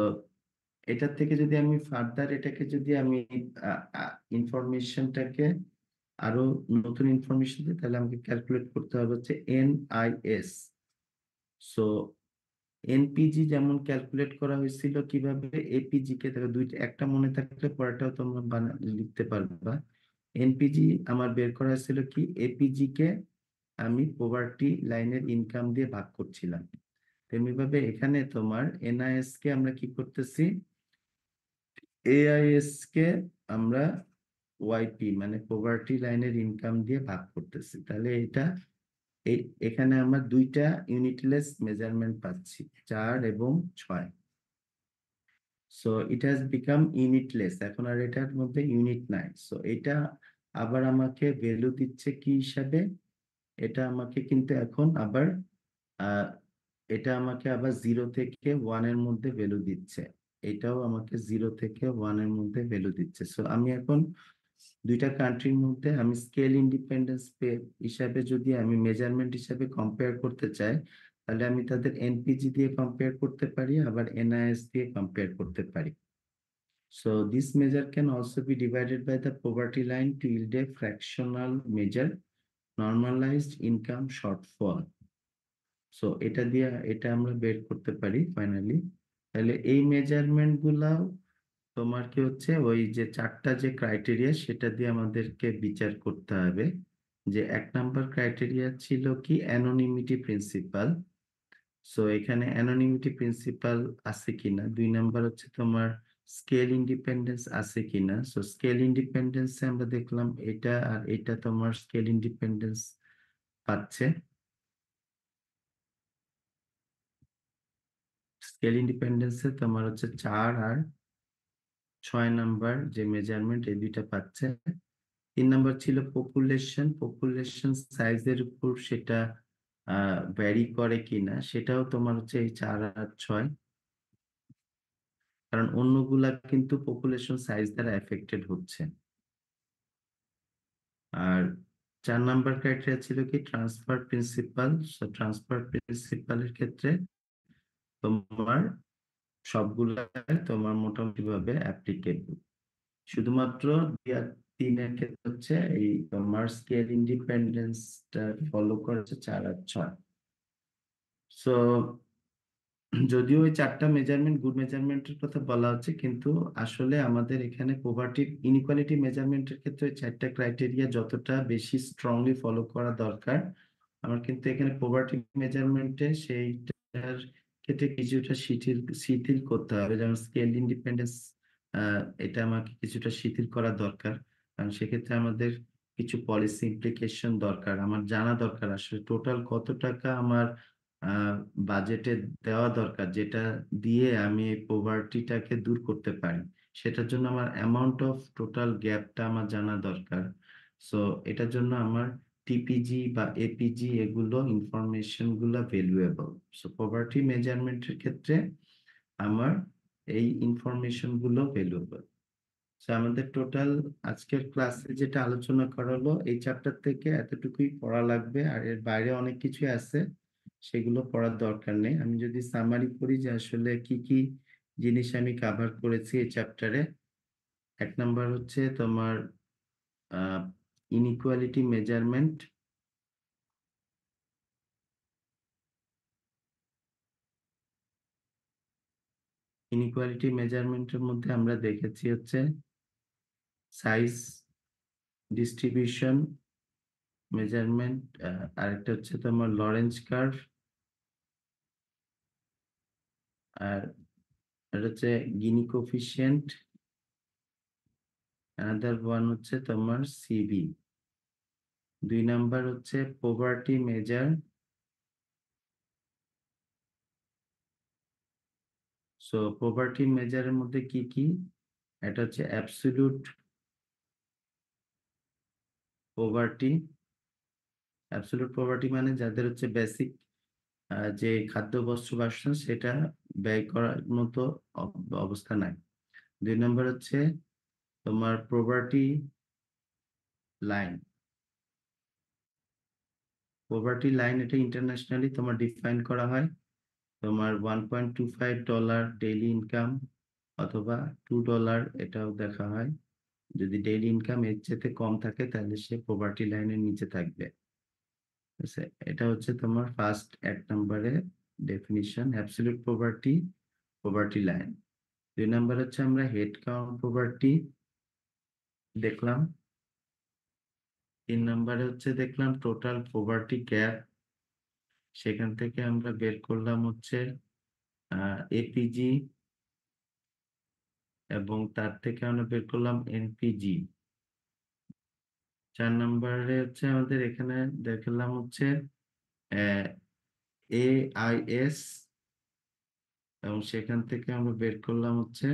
এটার থেকে যদি আমি ফার্দার এটাকে যদি আমি ইনফরমেশনটাকে আরো নতুন ইনফরমেশন দিই, তাহলে আমাকে ক্যালকুলেট করতে হবে হচ্ছে এনআইএস। সো এনপিজি যেমন ক্যালকুলেট করা হয়েছিল কিভাবে, এপিজি কে তাহলে দুইটা, একটা মনে থাকলে পরেরটাও তোমরা লিখতে পারবা। এনপিজি আমার বের করা হয়েছিল কি, এপিজি কে আমি পভার্টি লাইনের ইনকাম দিয়ে ভাগ করছিলাম। তেমনি ভাবে এখানে তোমার এনআইএস কে আমরা কি করতেছি, এআইএস কে আমরা ওয়াইপি মানে পভার্টি লাইনের ইনকাম দিয়ে ভাগ করতেছি। তাহলে এটা এখানে আমরা দুইটা ইউনিটলেস মেজারমেন্ট পাচ্ছি, 4 এবং 6। সো ইট হ্যাজ বিকাম ইউনিটলেস, এখন আর এটার মধ্যে ইউনিট নাই। সো এটা আবার আমাকে ভ্যালু দিচ্ছে কি হিসাবে, এটা আমাকে কিন্তু এখন আবার আহ এটা আমাকে আবার 0 থেকে 1 এর মধ্যে ভ্যালু দিচ্ছে। এটাও আমাকে 0 থেকে 1 এর মধ্যে ভ্যালু দিচ্ছে। সো আমি এখন দুইটা কান্ট্রির মধ্যে আমি স্কেল ইন্ডিপেন্ডেন্স হিসাবে যদি আমি মেজারমেন্ট হিসাবে কম্পেয়ার করতে চাই, তাহলে আমি তাদের এনপিজি দিয়ে কম্পেয়ার করতে পারি, আবার এনআইএস দিয়ে কম্পেয়ার করতে পারি। So this measure can also be divided by the poverty line to yield a fractional measure, normalized income shortfall. So এটা দিয়ে এটা আমরা বের করতে পারি ফাইনালি। তাহলে এই মেজারমেন্ট গুলাও তোমার কি হচ্ছে ওই যে চারটা যে ক্রাইটেরিয়া সেটা দিয়ে আমাদেরকে বিচার করতে হবে। যে 1 নাম্বার ক্রাইটেরিয়া ছিল কি অ্যানোনিমিটি প্রিন্সিপাল। সো এখানে অ্যানোনিমিটি প্রিন্সিপাল আছে কিনা। 2 নাম্বার হচ্ছে তোমার স্কেল ইন্ডিপেন্ডেন্স আছে কিনা। সো স্কেল ইন্ডিপেন্ডেন্স আমরা দেখলাম এটা আর এটা তোমার স্কেল ইন্ডিপেন্ডেন্স পাচ্ছে। স্কেল ইন্ডিপেন্ডেন্সে তোমার হচ্ছে 4 আর 6 নাম্বার যে মেজারমেন্ট, এই দুইটা পাচ্ছে। 3 নাম্বার ছিল পপুলেশন, পপুলেশন সাইজের উপর সেটা ভ্যারি করে কিনা, সেটাও তোমার হচ্ছে এই 4 আর 6, কারণ অন্যগুলা কিন্তু পপুলেশন সাইজ দ্বারা এফেক্টেড হচ্ছে। আর 4 নাম্বার ক্রাইটেরিয়া ছিল কি ট্রান্সফার প্রিন্সিপাল। ট্রান্সফার প্রিন্সিপালের ক্ষেত্রে তোমার সবগুলা তোমার মোটামুটি ভাবে অ্যাপ্লিকেবল। শুধুমাত্র 2 আর 3-এর ক্ষেত্রে হচ্ছে এই তোমার স্কেল ইন্ডিপেন্ডেন্সটা ফলো করেছে 4 আর 6। সো যদিও ওই 4টা মেজারমেন্ট গুড মেজারমেন্টের কথা বলা হচ্ছে, কিন্তু আসলে আমাদের এখানে পভার্টি ইনইকুয়ালিটি মেজারমেন্টের ক্ষেত্রে ওই 4টা ক্রাইটেরিয়া যতটা বেশি স্ট্রংলি ফলো করা দরকার, আমার কিন্তু এখানে পভার্টি মেজারমেন্টে সেইটার ক্ষেত্রে কিছুটা শিথিল শিথিল করতে হবে। যেমন স্কেল ইন্ডিপেন্ডেন্স, এটা আমাকে কিছুটা শিথিল করা দরকার, কারণ সেক্ষেত্রে আমাদের কিছু পলিসি ইমপ্লিকেশন দরকার, আমার জানা দরকার আসলে টোটাল কত টাকা আমার বাজেটে দেওয়া দরকার, যেটা দিয়ে আমি এই পোভার্টিটাকে দূর করতে পারি। সেটার জন্য আমার অ্যামাউন্ট অফ টোটাল গ্যাপটা আমার জানা দরকার। সো এটার জন্য আমার টিপিজি বা এপিজি এগুলো ইনফরমেশন গুলো ভ্যালুয়েবল। সো পভার্টি মেজারমেন্টের ক্ষেত্রে আমার এই ইনফরমেশন গুলো ভ্যালুয়েবল। আমাদের টোটাল আজকের ক্লাসে যেটা আলোচনা করা হলো এই চ্যাপ্টার থেকে এতটুকুই পড়া লাগবে, আর এর বাইরে অনেক কিছু আছে সেগুলো পড়ার দরকার নেই। আমি যদি সামারি করি যে আসলে কি কি জিনিস আমি কভার করেছি এই চ্যাপ্টারে। 1 নাম্বার হচ্ছে তোমার ইনইকুয়ালিটি মেজারমেন্ট, ইনইকুয়ালিটি মেজারমেন্টের মধ্যে আমরা দেখেছি হচ্ছে সাইজ ডিস্ট্রিবিউশন মেজারমেন্ট, আরেকটা হচ্ছে তোমার লরেন্জ কার্ভ, আর এটা হচ্ছে গিনি কোফিশিয়েন্ট, অ্যানাদার ওয়ান হচ্ছে তোমার সিবি। 2 নাম্বার হচ্ছে পভার্টি মেজার। সো পভার্টি মেজারের মধ্যে কি কি, এটা হচ্ছে অ্যাবসলিউট পভার্টি। অ্যাবসলিউট পভার্টি মানে যাদের হচ্ছে বেসিক যে খাদ্য বস্ত্র বাসস্থান সেটা ব্যয় করার মতো অবস্থা নাই। 2 নাম্বার হচ্ছে তোমার পভার্টি লাইন। পভার্টি লাইন এটা ইন্টারন্যাশনালি তোমার ডিফাইন করা হয় তোমার $1.25 ডেইলি ইনকাম অথবা $2 এটাও দেখা হয়। যদি ডেইলি ইনকাম এর চেয়ে কম থাকে তাহলে সে পভার্টি লাইনের নিচে থাকবে। এটা হচ্ছে তোমার ফার্স্ট 1 নম্বরে definition absolute poverty, poverty line. 2 number হচ্ছে আমরা হেড কাউন্ট পভার্টি দেখলাম। 3 নম্বরে হচ্ছে দেখলাম টোটাল পভার্টি গ্যাপ, সেখান থেকে আমরা বের করলাম হচ্ছে এপিজি, এবং তার থেকে আমরা বের করলাম এনপিজি। 4 নম্বরে হচ্ছে আমাদের এখানে দেখলাম হচ্ছে AIS, এবং সেখান থেকে আমরা বের করলাম হচ্ছে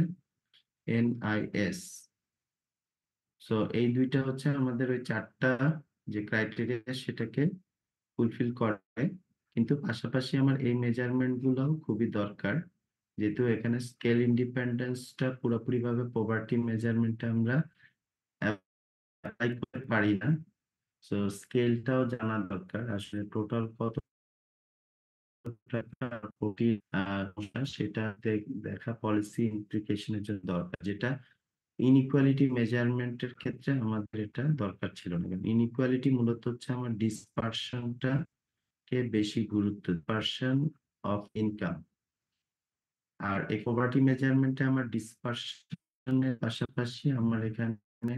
NIS। সো এই দুইটা হচ্ছে আমাদের ওই 4টা যে ক্রাইটেরিয়া সেটাকে ফুলফিল করে, কিন্তু পাশাপাশি আমার এই মেজারমেন্ট গুলোও খুবই দরকার, যেহেতু এখানে স্কেল ইন্ডিপেন্ডেন্সটা পুরোপুরি ভাবে পভার্টি মেজারমেন্টে আমরা অ্যাপ্লাই করতে পারি না। সো স্কেলটাও জানা দরকার, আসলে টোটাল কত টাকা কোটি সেটা দেখা পলিসি ইমপ্লিকেশনের জন্য দরকার, যেটা ইনইকুয়ালিটি মেজারমেন্টের ক্ষেত্রে আমাদের এটা দরকার ছিল না। ইনইকুয়ালিটি মূলত হচ্ছে আমার ডিসপারশনটা কে বেশি গুরুত্ব, ডিসপারশন অফ ইনকাম। আর এই পভার্টি মেজারমেন্টে আমার ডিসপারশনের পাশাপাশি আমার এখানে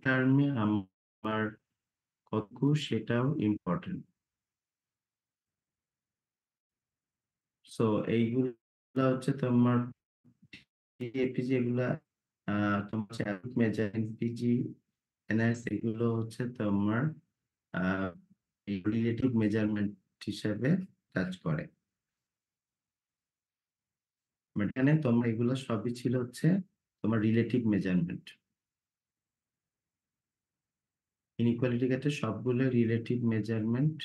টার্মে আমার কত সেটাও ইম্পর্টেন্ট। সো এইগুলা হচ্ছে তোমার এপিজি, এগুলা তোমার মেজার এনপিজি এনএস এগুলো হচ্ছে তোমার রিলেটিভ মেজারমেন্ট হিসাবে কাজ করে। এখানে তোমার এগুলো সবই ছিল হচ্ছে তোমার রিলেটিভ মেজারমেন্ট। ইনইকুয়ালিটি ক্ষেত্রে সবগুলো রিলেটিভ মেজারমেন্ট।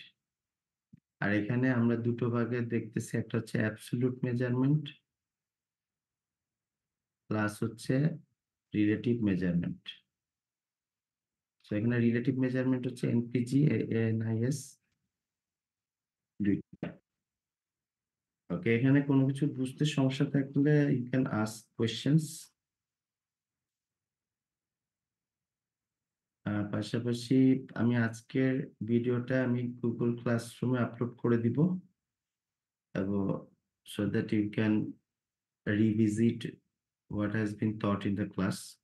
আর এখানে আমরা দুটো ভাগে দেখতেছি, একটা হচ্ছে অ্যাবসলিউট মেজারমেন্ট প্লাস হচ্ছে রিলেটিভ মেজারমেন্ট। তো এখানে রিলেটিভ মেজারমেন্ট হচ্ছে এনপিজি এনআইএস দুইটা। ওকে, এখানে কোনো কিছু বুঝতে সমস্যা থাকলে ইউ ক্যান আস্ক কোয়েশ্চেন্স। পাশাপাশি আমি আজকের ভিডিওটা আমি গুগল ক্লাসরুমে আপলোড করে দিব, এবং so that you can revisit what has been taught in the class.